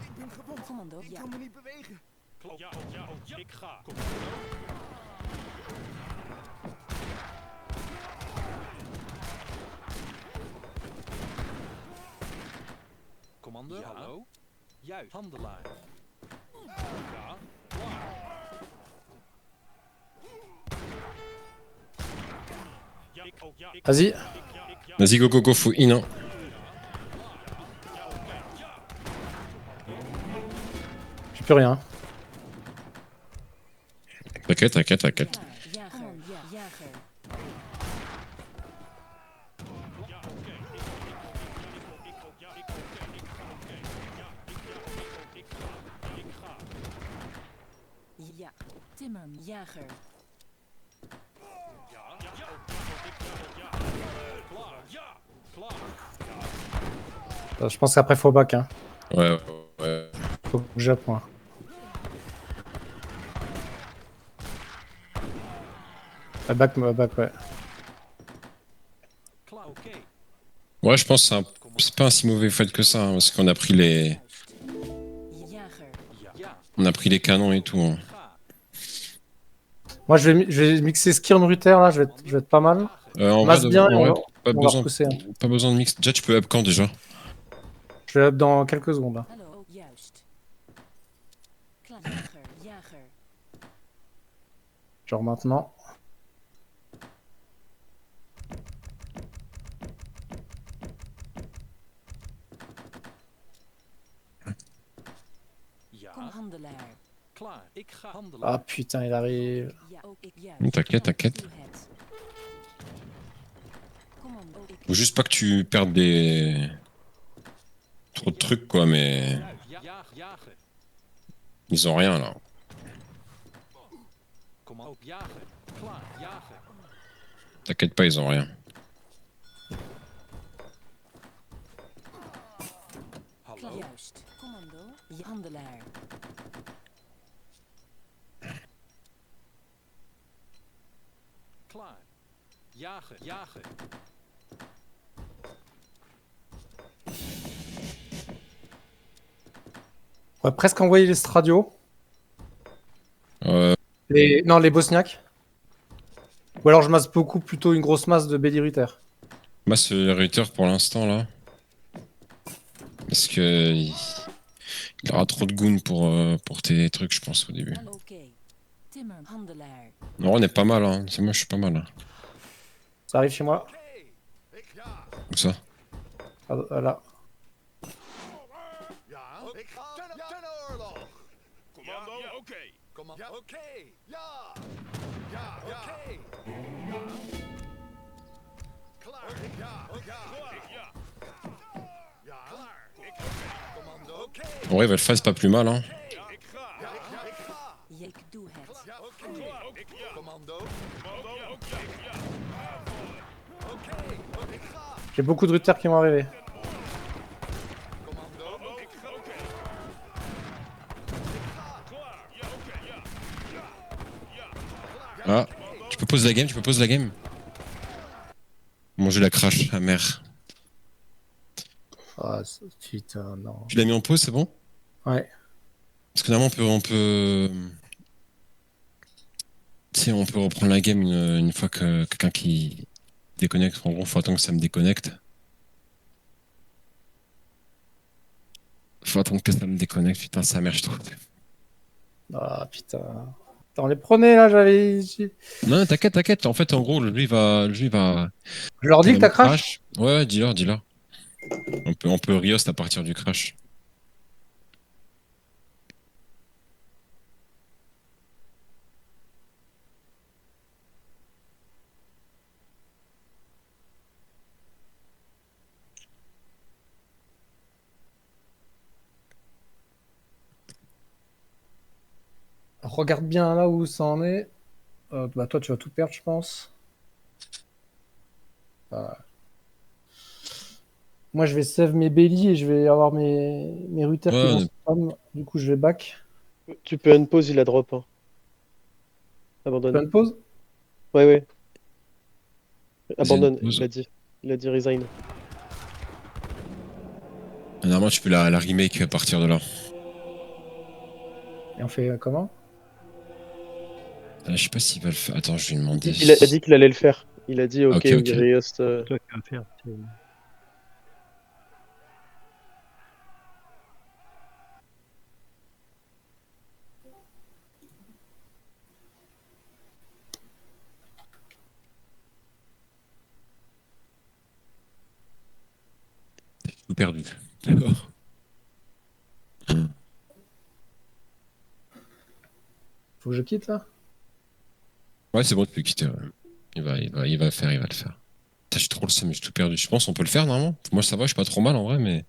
Ik ben gewond. Commando. Ik Ja. kan me niet bewegen. Ja. Oh ja. Oh ja. Ik ga. Commando. Commando. Ja. Hallo. Juist. Handelaar. Ja. Klaar. Ja. Ik oh ja. Ik Vas-y. Vas-y, go, faut in. Hein. J'ai plus rien. T'inquiète. Jager. Ja, jager. Ja. Timmerman. Jager. Je pense qu'après faut back, hein. Ouais. Faut que je jappe, moi. Back, ouais. Ouais, je pense que c'est pas un si mauvais fight que ça, hein, parce qu'on a pris les. On a pris les canons et tout. Hein. Moi, je vais mixer Skirn Ruther là, je vais être pas mal. En masse vrai, bien, ouais, on va repousser, hein. Pas besoin de mix. Déjà, tu peux up quand déjà? Je vais up dans quelques secondes là. Genre maintenant. Ja. Kom handelaar. Klaar. Ik ga handelen. Ah putain, il arrive. Ja, ook ik juist. T'inquiète, t'inquiète. Doe het. Commando, ik Faut juste pas que tu perdes des... trop de trucs, quoi, mais... Ja, jagen. Ils ont rien, là. Commando jagen. Klaar. Jagen. T'inquiète pas, ils ont rien. Hallo. juist. Commando, ja, handelaar. Klaar. Jagen. Jagen. On pourrait presque envoyer les Stradios. Euh, Non, les Bosniaques. Ou alors je masse beaucoup plutôt une grosse masse de Béliruter. Moi, c'est Ritter pour l'instant, là. Parce que... Il aura trop de goons pour tes trucs, je pense, au début. Dan oké. Timmer, handelaar. Non, on est pas mal, hein. C'est moi, je suis pas mal. Hein. Ça arrive chez moi. Où ça? Ah, là. Commando, oké. Commando, oké. Ja. Ja, oké. Klaar. Ja, ja. Ja. Ja. Klaar. Commando, oké. En vrai, Velfa, c'est pas plus mal, hein. Ik ga. Ja, ik ga. Ja, ik doe het. Ja, oké. Commando. Commando, oké. Ja. Oké. Ik ga. J'ai beaucoup de Ruter qui vont arriver. Commando, ik ga. Oké. Klaar. Ja, oké. Ja. Ah, tu peux poser la game, tu peux poser la game. Manger la crash, la mère. Ah, putain, non. Tu l'as mis en pause, c'est bon? Ouais. Parce que normalement, on peut... Tu sais, on peut reprendre la game une fois que quelqu'un qui déconnecte. En gros, faut attendre que ça me déconnecte. Faut attendre que ça me déconnecte. Putain, sa mère, je trouve. Ah, putain. Attends, les prenez là, j'avais. Non, t'inquiète, t'inquiète. En fait, en gros, lui va... Je leur dis que t'as crash? Ouais, dis-leur, dis-leur. On peut Riost à partir du crash. Regarde bien là où ça en est. Bah, toi, tu vas tout perdre, je pense. Moi, je vais save mes bellies et je vais avoir mes Ruter qui vont spam. Du coup, je vais back. Tu peux unpause, il a drop. Hein. Abandonne. Tu peux unpause? Ouais, ouais. Abandonne, Unpause. il a dit resign. Normalement, tu peux la remake à partir de là. Et on fait comment? Je sais pas s'il va le faire. Attends, je vais lui demander. Il a dit qu'il allait le faire. Il a dit ok, Ok, ok. Riost. Tout perdu. D'accord. Faut que je quitte là? Ouais, c'est bon, tu peux quitter. Ouais. Il va le faire, il va le faire. Putain, j'ai trop le seum, j'ai tout perdu. Je pense qu'on peut le faire normalement. Moi, ça va, je suis pas trop mal en vrai, mais.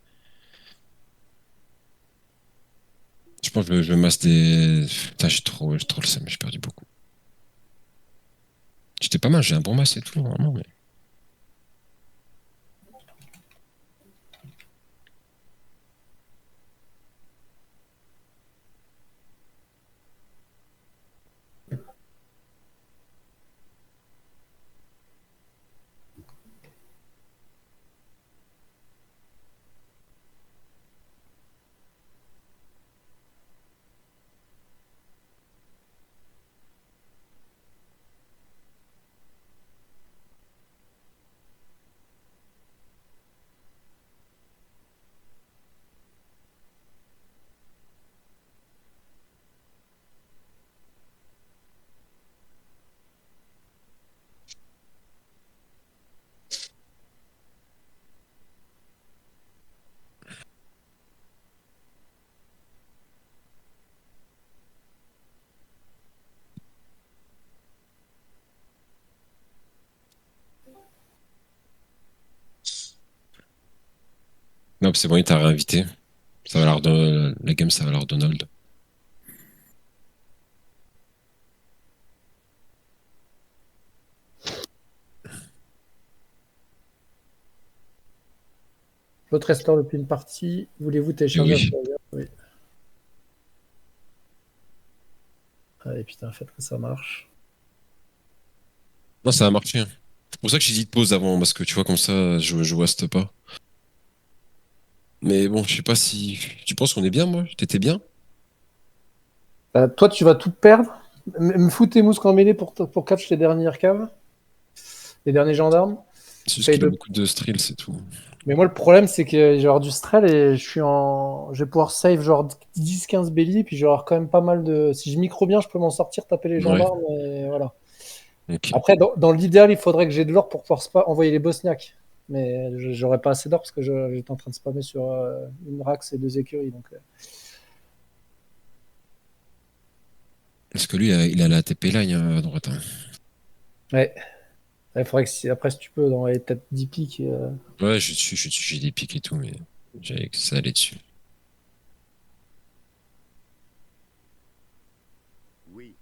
Je pense que je masse des. Putain, j'ai trop le seum, j'ai perdu beaucoup. J'étais pas mal, j'ai un bon masse et tout, normalement, mais. Hop, c'est bon, il t'a réinvité. Ça va l'air de... La game, ça va l'air Donald. Votre restaure depuis une partie. Voulez-vous télécharger Oui. la sauvegarde? Oui. Allez, putain, faites que ça marche. Non, ça a marché. C'est pour ça que j'ai dit de pause avant, parce que tu vois, comme ça, je waste pas. Mais bon, je sais pas si... Tu penses qu'on est bien, moi? T'étais bien? Toi, tu vas tout perdre. Me fous tes mousques en mêlée pour catch les dernières caves. Les derniers gendarmes. C'est juste Paye qu'il a de- beaucoup de strill, c'est tout. Mais moi, le problème, c'est que je vais avoir du strel et je vais pouvoir save genre 10-15 belly, puis je vais avoir quand même pas mal de. Si je micro bien, je peux m'en sortir, taper les Ouais. gendarmes, et voilà. Ok. Après, dans l'idéal, il faudrait que j'ai de l'or pour pouvoir envoyer les bosniaques. Mais j'aurais pas assez d'or parce que j'étais en train de spammer sur une Rax et 2 écuries. Donc, Parce que lui, il a la TP line à droite. Hein. ouais. Il faudrait que après, si tu peux, dans les peut-être 10 pics. Ouais, je suis dessus, j'ai des pics et tout, mais j'avais que ça allait dessus. Oui.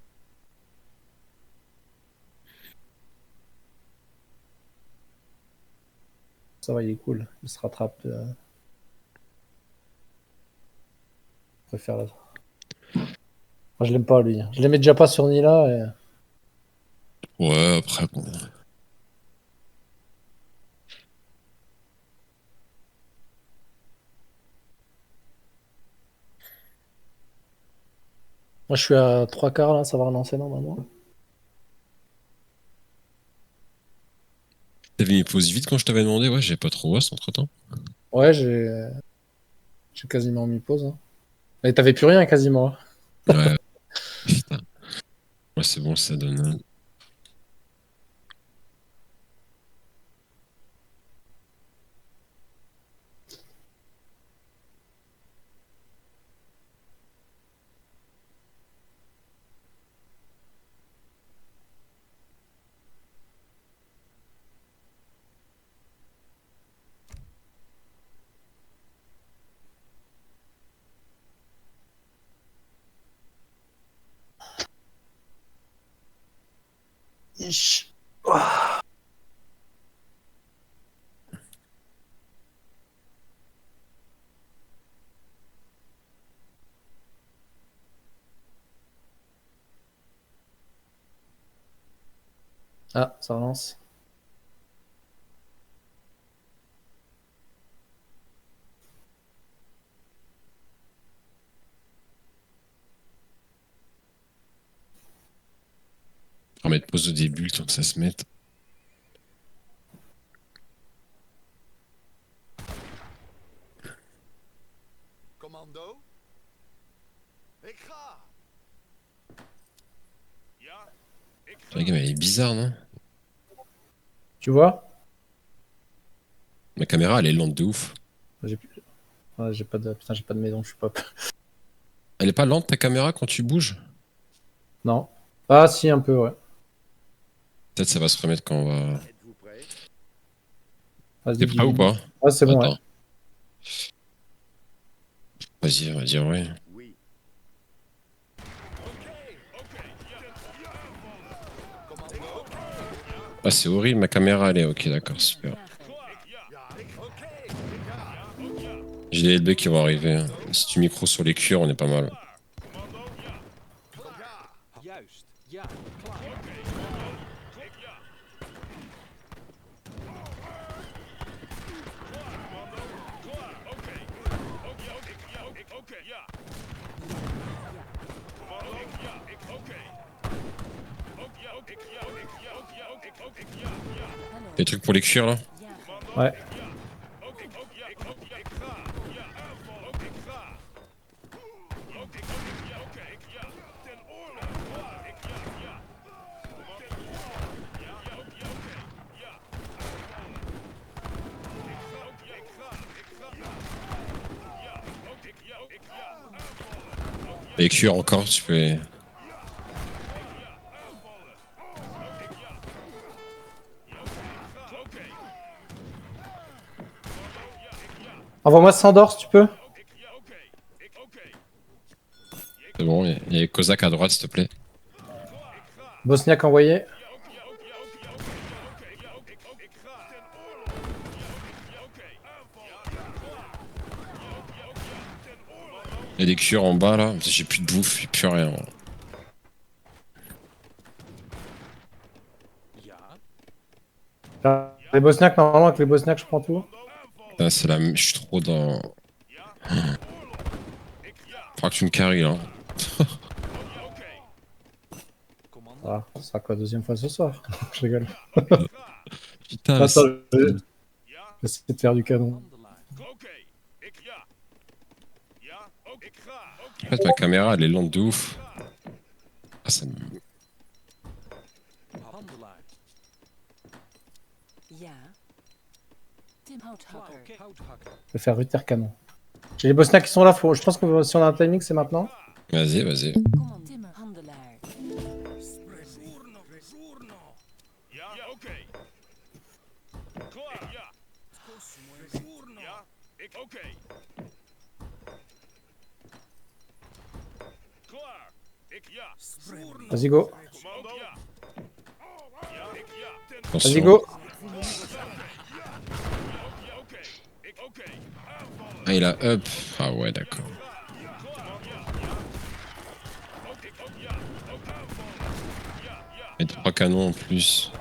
Ça va, il est cool. Il se rattrape. Je préfère là. Moi, je l'aime pas, lui. Je l'aimais déjà pas sur Nila. Ouais, après, bon. Moi, je suis à 3 quarts là, ça va relancer normalement. T'avais mis pause vite quand je t'avais demandé, ouais, j'ai pas trop waste entre temps. Ouais, j'ai quasiment mis pause. Hein. Mais t'avais plus rien quasiment. Ouais, putain. Ouais, c'est bon, ça donne. Ish. Ah, ça relance. On va mettre pause au début, le temps que ça se mette. Commando. Écras. La game, elle est bizarre, non? Tu vois? Ma caméra, elle est lente de ouf. J'ai pas de... Putain, j'ai pas de maison, je suis pop. Elle est pas lente, ta caméra, quand tu bouges? Non. Ah, si, un peu, ouais. Peut-être ça va se remettre quand on va... Êtes-vous prêt? Vas-y, T'es prêt ou pas? Ah, c'est bon, ouais. Attends. Vas-y, on va dire ouais. Oui. Ah, c'est horrible, ma caméra, elle est ok, d'accord, super. J'ai des LB qui vont arriver. Hein. Si tu micro sur les cuirs, on est pas mal. Juist. Ja. Klaar. Des trucs pour les cuirs là? Ouais. Les cuirs encore, tu peux. Envoie-moi Sandor si tu peux. C'est bon, il y a Kozak à droite, s'il te plaît. Bosniak envoyé. Il y a des cures en bas là, j'ai plus de bouffe, j'ai plus rien. Les Bosniaques, normalement, avec les Bosniaques, je prends tout. Là, c'est la... Je suis trop dans... Faudra que tu me carries là. Ah, ça sera quoi, deuxième fois ce soir? Je rigole. Putain, Attends, je vais essayer de faire du canon. En fait, ma caméra, elle est lente de ouf. Ah, ça me... Je vais faire Ruther canon. J'ai les Bosniaques qui sont là, je pense que si on a un timing, c'est maintenant. Vas-y, vas-y. Vas-y, go. Attention. Vas-y, go. Ah, il a up. Ah ouais, d'accord. Et 3 canons en plus.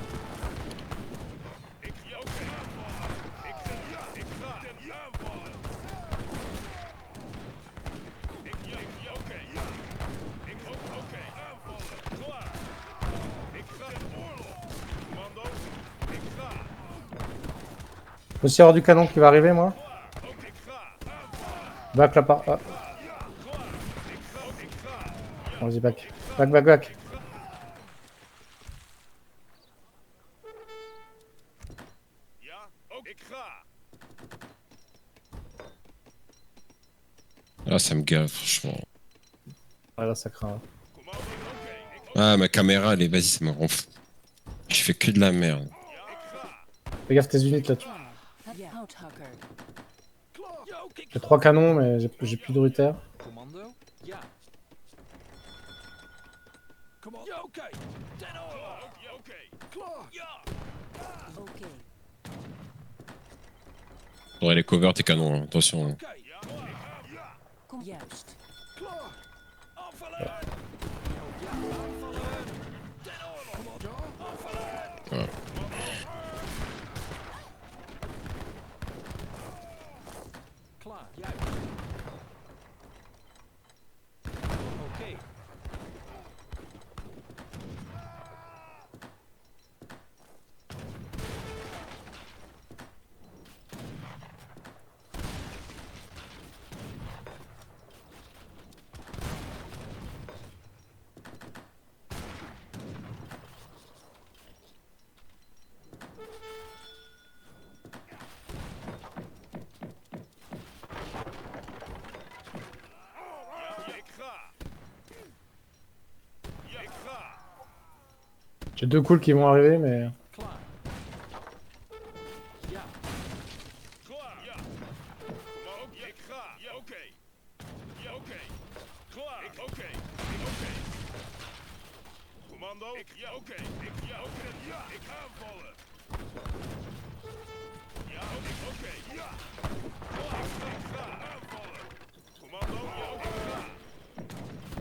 Faut aussi avoir du canon qui va arriver, moi. Back là par. Ah. Vas-y, back. Back, back, back. Là, ça me gave, franchement. Ouais, là, ça craint. Ah, ma caméra, elle est... Vas-y, ça me rend fou. Je fais que de la merde. Fais gaffe tes unités là-dessus. J'ai 3 canons, mais j'ai plus de Ruther. Faudrait les cover tes canons, hein. Attention. Hein. Ouais. J'ai 2 cools qui vont arriver, mais.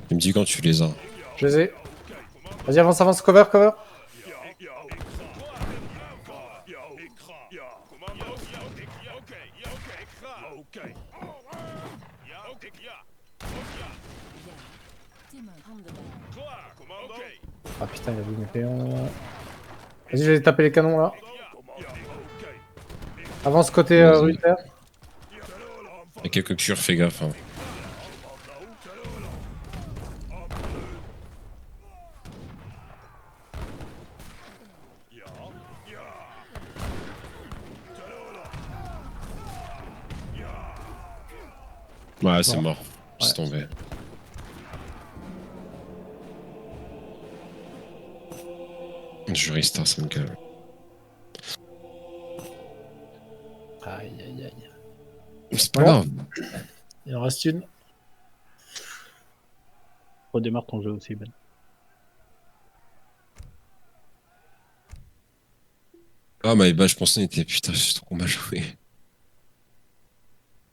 Tu me dis quand tu les as. Je les ai. Vas-y, avance, avance, cover, cover. Ah putain, il a vu mes péons. Vas-y, je vais taper les canons là. Avance côté Ruther. Il y a quelques cures, fais gaffe. Hein. Ouais, c'est mort. C'est tombé. Je restart, ça me calme. Aïe aïe aïe. C'est pas Bon. grave. Il en reste une. Redémarre ton jeu aussi, Ben. Ah, my bad, je pensais qu'on était. Putain, j'ai trop mal joué.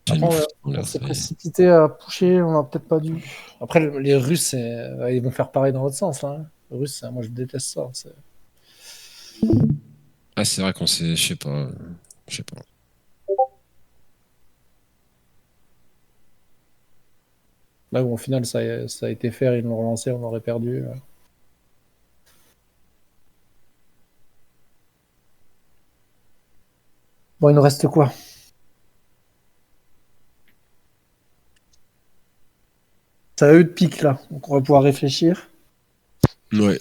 J'ai Après, une faute on là, s'est ça y est. précipité à pusher, on a peut-être pas dû. Après, les Russes, ils vont faire pareil dans l'autre sens. Là, hein. Les Russes, moi je déteste ça. Ah, c'est vrai qu'on s'est. Je sais pas. Je sais pas. Là où au final ça a été fait, ils l'ont relancé, on aurait perdu. Bon, il nous reste quoi? Ça a eu de pique là, donc on va pouvoir réfléchir. Ouais.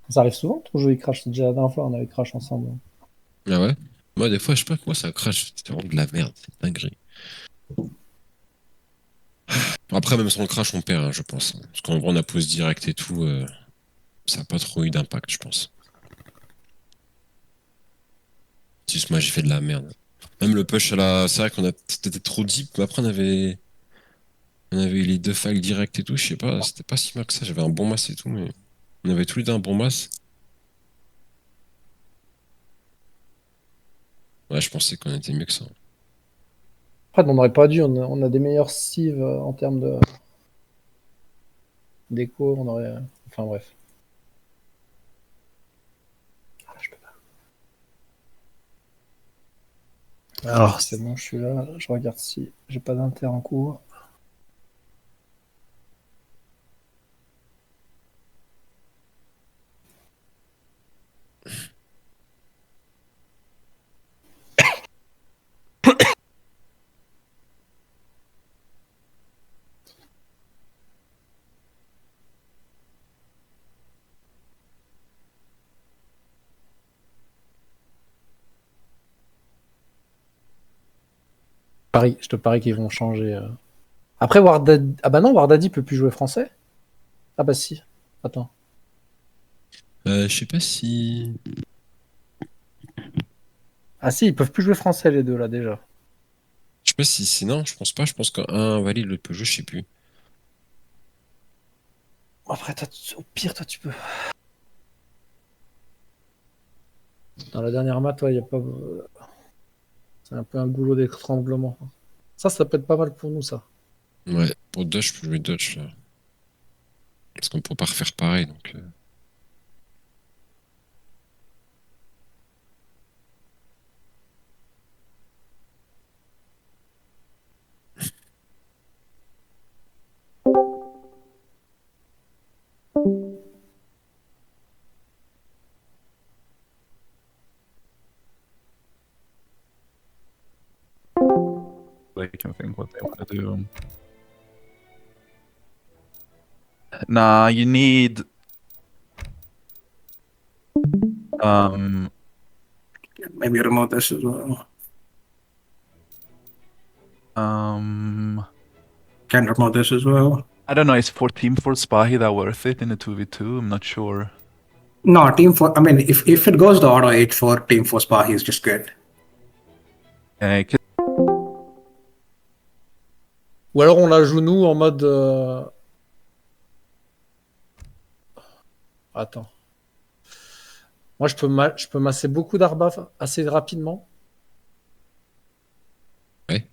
Ça arrive souvent, ton jeu il crash. C'est déjà la dernière fois on avait crash ensemble. Ah ouais? Moi, des fois, je sais pas comment ça crache. C'est vraiment de la merde. C'est dinguerie. Après, même sans le crash, on perd, hein, je pense. Parce qu'en vrai, on a pause direct et tout. Ça n'a pas trop eu d'impact, je pense. Juste moi, j'ai fait de la merde. Même le push à la. C'est vrai qu'on a. C'était trop deep, mais après, on avait. On avait eu les deux fags direct et tout. Je sais pas, c'était pas si mal que ça. J'avais un bon mass et tout, mais. On avait tous les deux un bon mass. Ouais, je pensais qu'on était mieux que ça. Après, on n'aurait pas dû, on a des meilleurs civs en termes de d'écho, on aurait. Enfin bref. Ah, je peux pas. Alors, c'est bon, je suis là. Je regarde si j'ai pas d'inter en cours. Paris, je te parie qu'ils vont changer. Après, Wardaddy. Ah bah non, Wardaddy peut plus jouer français. Ah bah si. Attends. Je sais pas si. Ah si, ils peuvent plus jouer français les deux là déjà. Je sais pas si c'est. Non, je pense pas. Je pense qu'un valide le peut jouer, je sais plus. Après, au pire, toi, tu peux. Dans la dernière mat, il y a pas. C'est un peu un goulot d'étranglement. Ça peut être pas mal pour nous, ça. Ouais, pour Dutch, je peux jouer Dutch là. Parce qu'on peut pas refaire pareil donc. I can think what they want to do. Nah, you need. Maybe remote this as well. Can remote this as well. I don't know. Is 14 for Spahi that worth it in a 2v2? I'm not sure. No, team for. I mean, if it goes to auto 8-4, team for Spahi is just good. Ou alors on la joue nous en mode. Attends. Moi, je peux masser beaucoup d'Arba assez rapidement. Ouais.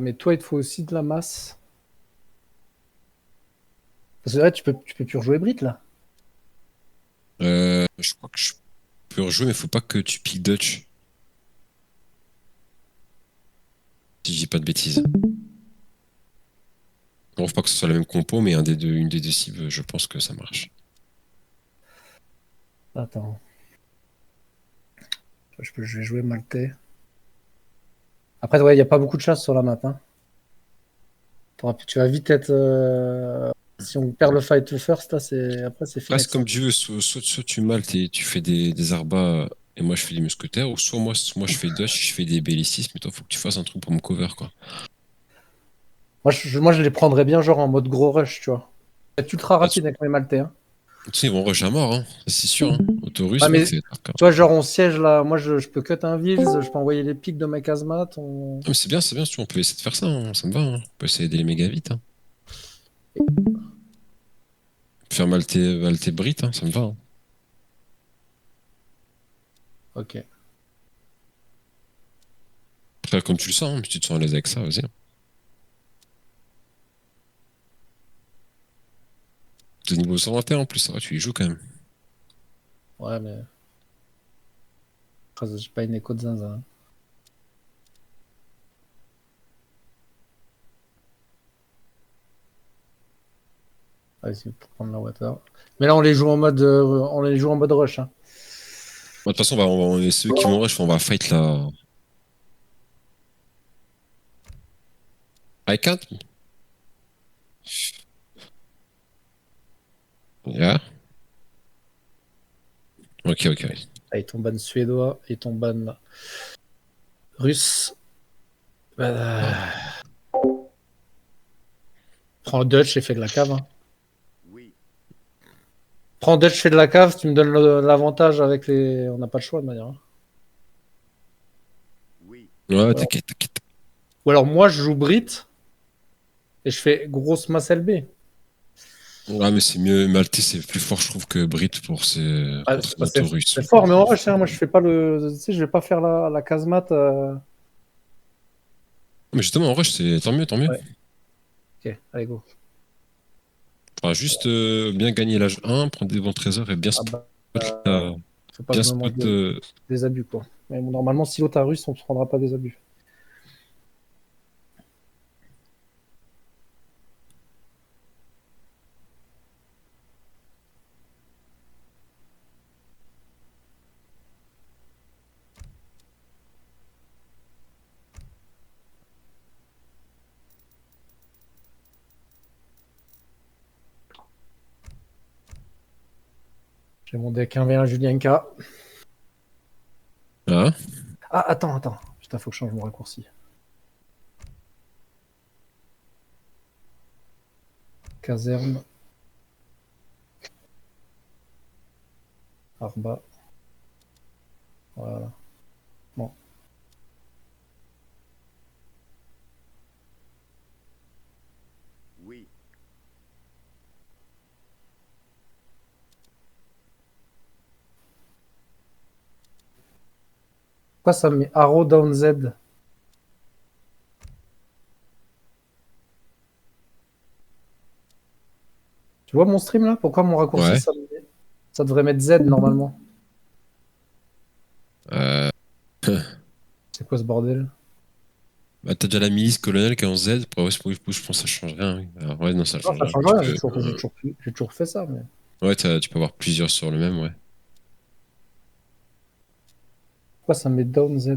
Mais toi, il te faut aussi de la masse. Parce que là, tu peux plus rejouer Brit là. Je crois que je peux rejouer, mais faut pas que tu piques Dutch. Si je dis pas de bêtises. Bon, faut pas que ce soit la même compo, mais une des deux cibles, je pense que ça marche. Attends. Je vais jouer Maltais. Après, ouais, il n'y a pas beaucoup de chasse sur la map. Hein. Tu vas vite être. Si on perd le fight to first, là, après, c'est fini. Là, c'est comme tu veux. Soit tu maltes et tu fais des arbas et moi je fais des mousquetaires, ou soit moi je fais Dutch, je fais des bellicistes, mais toi, faut que tu fasses un truc pour me cover, quoi. Moi, je les prendrais bien, genre en mode gros rush, tu vois. C'est ultra rapide avec mes Maltais. Hein. Tu sais, ils vont rush à mort, hein. C'est sûr. Hein. Autorusse, Ah, mais, c'est tu vois, genre, on siège là. Moi, je peux cut un Vils, je peux envoyer les pics de mes casemates. Ah, mais c'est bien, tu vois, on peut essayer de faire ça, hein. Ça me va. Hein. On peut essayer d'aller méga vite. Hein. Faire Maltais Brit, hein, ça me va. Hein. Ok. Après, comme tu le sens, hein, si tu te sens à l'aise avec ça, vas-y. T'es niveau 121 en plus, ça va, tu y joues quand même. Ouais, mais. Après, j'ai pas une écho de zinzin. Hein. Vas-y, pour prendre la water. Mais là, on les joue en mode rush. Hein. De toute façon, ceux qui vont rush, on va fight là. I can't. Yeah. Ok. Ah, ils tombent ban suédois, ils tombent ban russe. Prends Dutch et fais de la cave. Hein. Oui. Prends Dutch, fais de la cave, tu me donnes l'avantage avec les. On n'a pas le choix de manière. Hein. Oui. Ouais, t'inquiète. Ou alors moi, je joue Brit et je fais grosse masse LB. Ouais, mais c'est mieux. Maltais, c'est plus fort, je trouve, que Brit pour ses autorusse. C'est fort, mais en vrai, moi, je fais pas le. Tu sais, je vais pas faire la casemate. Mais justement, en rush, c'est tant mieux. Ouais. Ok, allez, go. Faudra juste bien gagner l'âge 1, prendre des bons trésors et bien Faut pas bien que je me mange des abus, quoi. Mais bon, normalement, si l'autre a russe, on ne prendra pas des abus. J'ai mon deck 1v1 Julienka. Ah. Ah, attends. Putain, faut que je change mon raccourci. Caserne. Arba. Voilà. Bon. Oui. Pourquoi ça me met Arrow down Z? Tu vois mon stream là? Pourquoi mon raccourci Ouais. ça devrait mettre Z normalement? C'est quoi ce bordel? Bah, t'as déjà la milice colonel qui est en Z. Pour ouais, je pense que ça change rien. Oui. Alors, ouais, non, ça Non, change ça rien. change rien, j'ai toujours fait ça. Mais... Ouais, tu peux avoir plusieurs sur le même, ouais. Pourquoi ça me met down Z?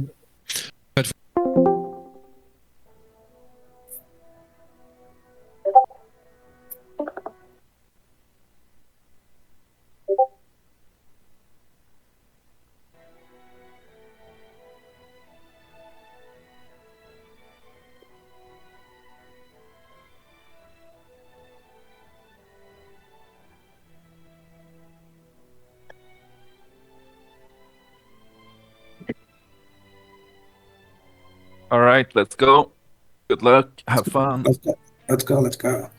All right, let's go. Good luck. Have fun. Let's go.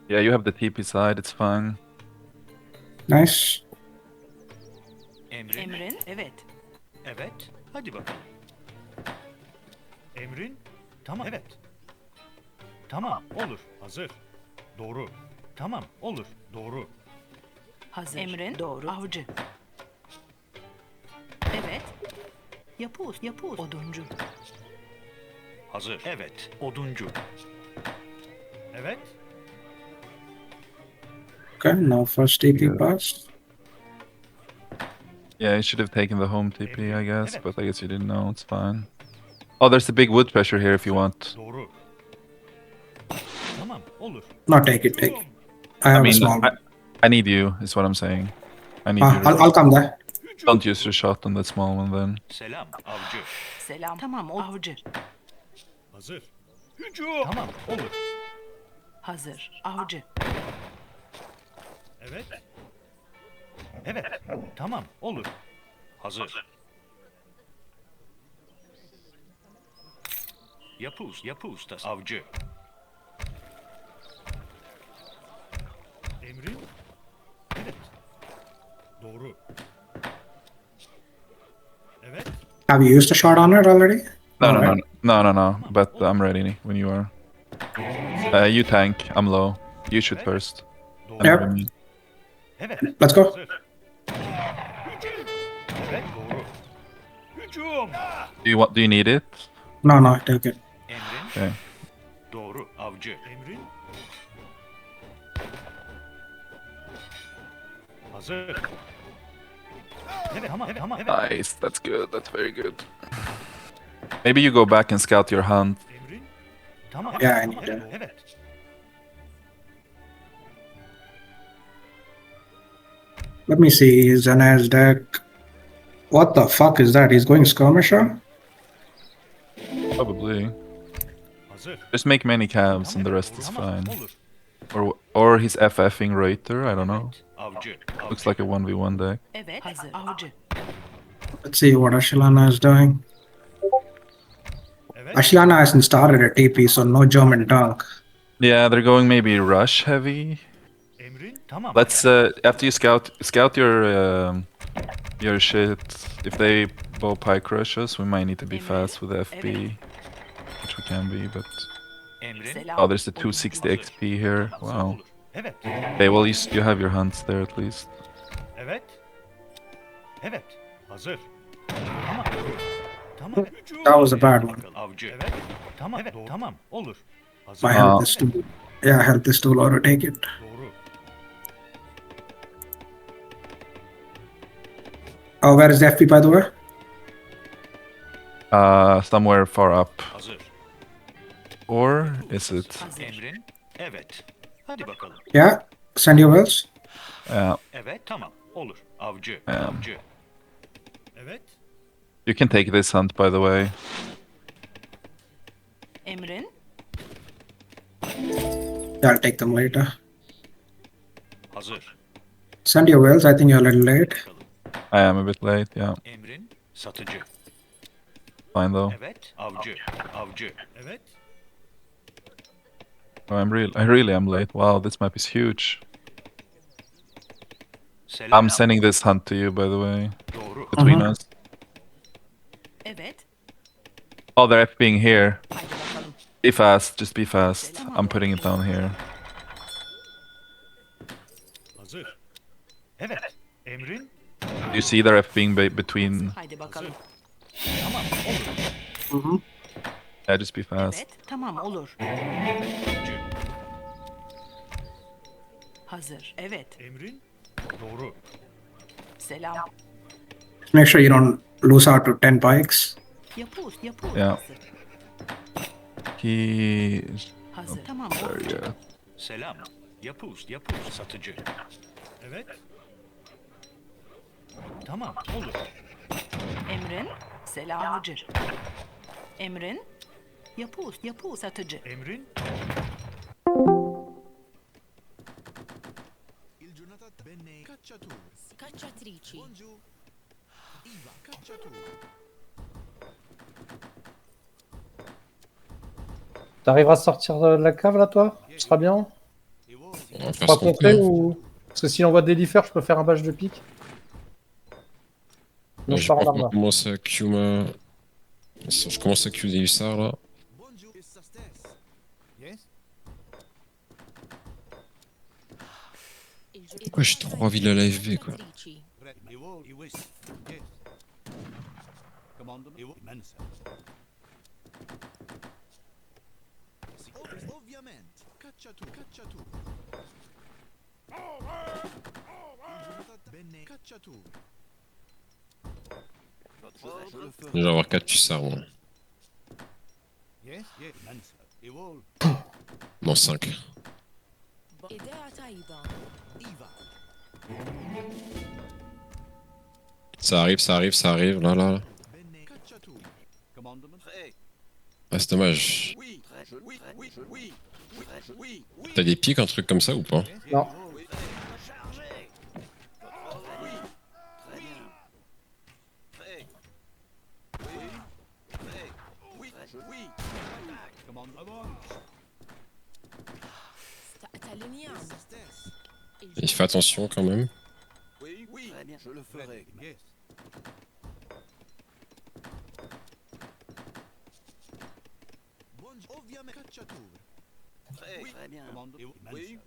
Yeah, you have the TP side. It's fine. Nice. Emrin, evet. Evet, hadi bakalım. Emrin, tamam, evet. Tamam, olur, hazır. Doğru. Tamam, olur, doğru. Hazır. Emrin doğru. Avcı. Evet. Yapı oduncu. Hazır. Evet, oduncu. Evet. Okay, now first TP pass. Yeah, you should have taken the home TP, I guess, but I guess you didn't know. It's fine. Oh, there's a big wood pressure here if you want. Doğru. Tamam, olur. No, take it, take it. I have a small one. I need you, is what I'm saying. I need you to... I'll come there. Don't use your shot on that small one then. Selam avcı. Selam. Tamam avcı. Hazır. Hücum. Tamam, olur. Hazır. Avcı. Evet. Evet. Tamam, olur. Hazır. Yapı ustası. Avcı. Emrin? Evet. Doğru. Evet. Have you used a shot on it already? No. But I'm ready when you are. You tank. I'm low. You shoot first. Yep. Evet. Let's go. Hazır. Evet, doğru. Hücum. Do you need it? No, take it. Emrin. Okay. Doğru avcı. Emrin. Hazır. Evet, tamam. Nice. That's good. That's very good. Maybe you go back and scout your hunt. Emrin. Tamam. Yeah, I need that. Evet. Let me see. Zanaz deck. What the fuck is that? He's going skirmisher? Probably. Hazır. Just make many calves and the rest is fine. Or he's FFing Reuter, I don't know. Avcı. Looks like a 1v1 deck. Evet. Hazır. Avcı. Let's see what Ashilana is doing. Ashilana hasn't started a TP, so no German dunk. Yeah, they're going maybe rush heavy. Emrin. Tamam. Let's after you scout your shit. If they bow pike rush us, we might need to be fast with FP, which we can be. But Emrin. oh, there's the 260 XP here. Wow. Evet. Okay, well you have your hunts there at least. Evet. Evet. Hazır. Tamam. Tamam. Hücum. That was a bad one. Avcı. Evet. Tamam. Evet. Tamam. Olur. Hazır. I help this tool. Yeah, I help this tool or take it. Doğru. Oh, where is the FP by the way? Somewhere far up. Hazır. Or is it? Emrin. Evet. Hadi bakalım. Yeah, send your wills. Yeah. Evet tamam. Olur. Avcı. Yeah. Avcı. Evet. You can take this hunt, by the way. Emrin. Yeah, I'll take them later. Hazır. Send your wills. I think you're a little late. I am a bit late, yeah. Emrin. Satıcı. Fine though. Evet. Avcı. Avcı. Evet. Oh, I really am late. Wow, this map is huge. Selam. I'm sending this hunt to you, by the way. Doğru. Between us. Evet. Oh, they're FPing here. Be fast, just be fast. I'm putting it down here. Hazır. Evet. Emrin. You see they're FPing between... Haydi bakalım. Tamam. Olur. Yeah, just be fast. Evet. Tamam olur. Hazır. Evet. Emrin. Doğru. Selam. Make sure you don't lose out to 10 pikes. Yapuz. Yeah. He's... Hazır. Tamam There, olur. yeah. Selam. Yapuz. Satıcı. Evet. Tamam. Olur. Emrin. Selam avcı. Emrin. Yapuz. Satıcı. Emrin. Cacciatrici. T'arriveras à sortir de la cave là, toi? Tu seras bien? On va faire Pas ce qu'on complet peut. ou. Parce que si on voit Delifer, je peux faire un badge de pique. Non, je Je pars crois en qu'on armor. commence à Q ma... Je commence à Q des hussards là. Pourquoi j'ai 3 villes à l'AFB quoi? Je vais avoir 4 hussards, moi. Non, 5. Ça arrive, là. Ah, c'est dommage. T'as des pics, un truc comme ça ou pas? Non. Il fait attention quand même. Très bien, je le ferai. Très bien. Oui,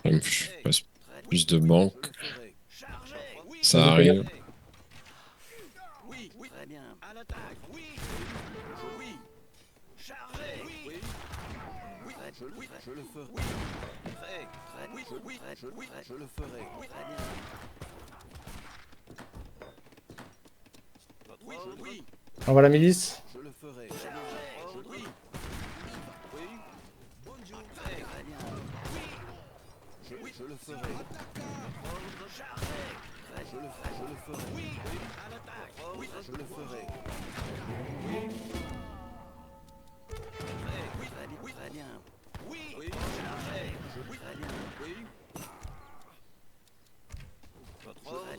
Je passe plus de banque. Ça arrive. oui, très bien. À l'attaque, oui. Oui. Chargez, oui. Oui, je le ferai. Oui. Je le ferai. Très bien. Oui. On va la milice. Je le ferai. Oui. Oui. Bonjour. Très bien. Oui. Je le ferai. Je le ferai. Oui. À l'attaque. Oui. Je le ferai. Oui. Très bien. Oui. Chargez. Oui. Très bien. Oui.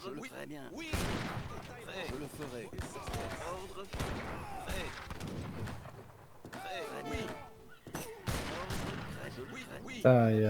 Je le ferai bien. Oui. Je le ferai. Ordre. Très bien. Aïe.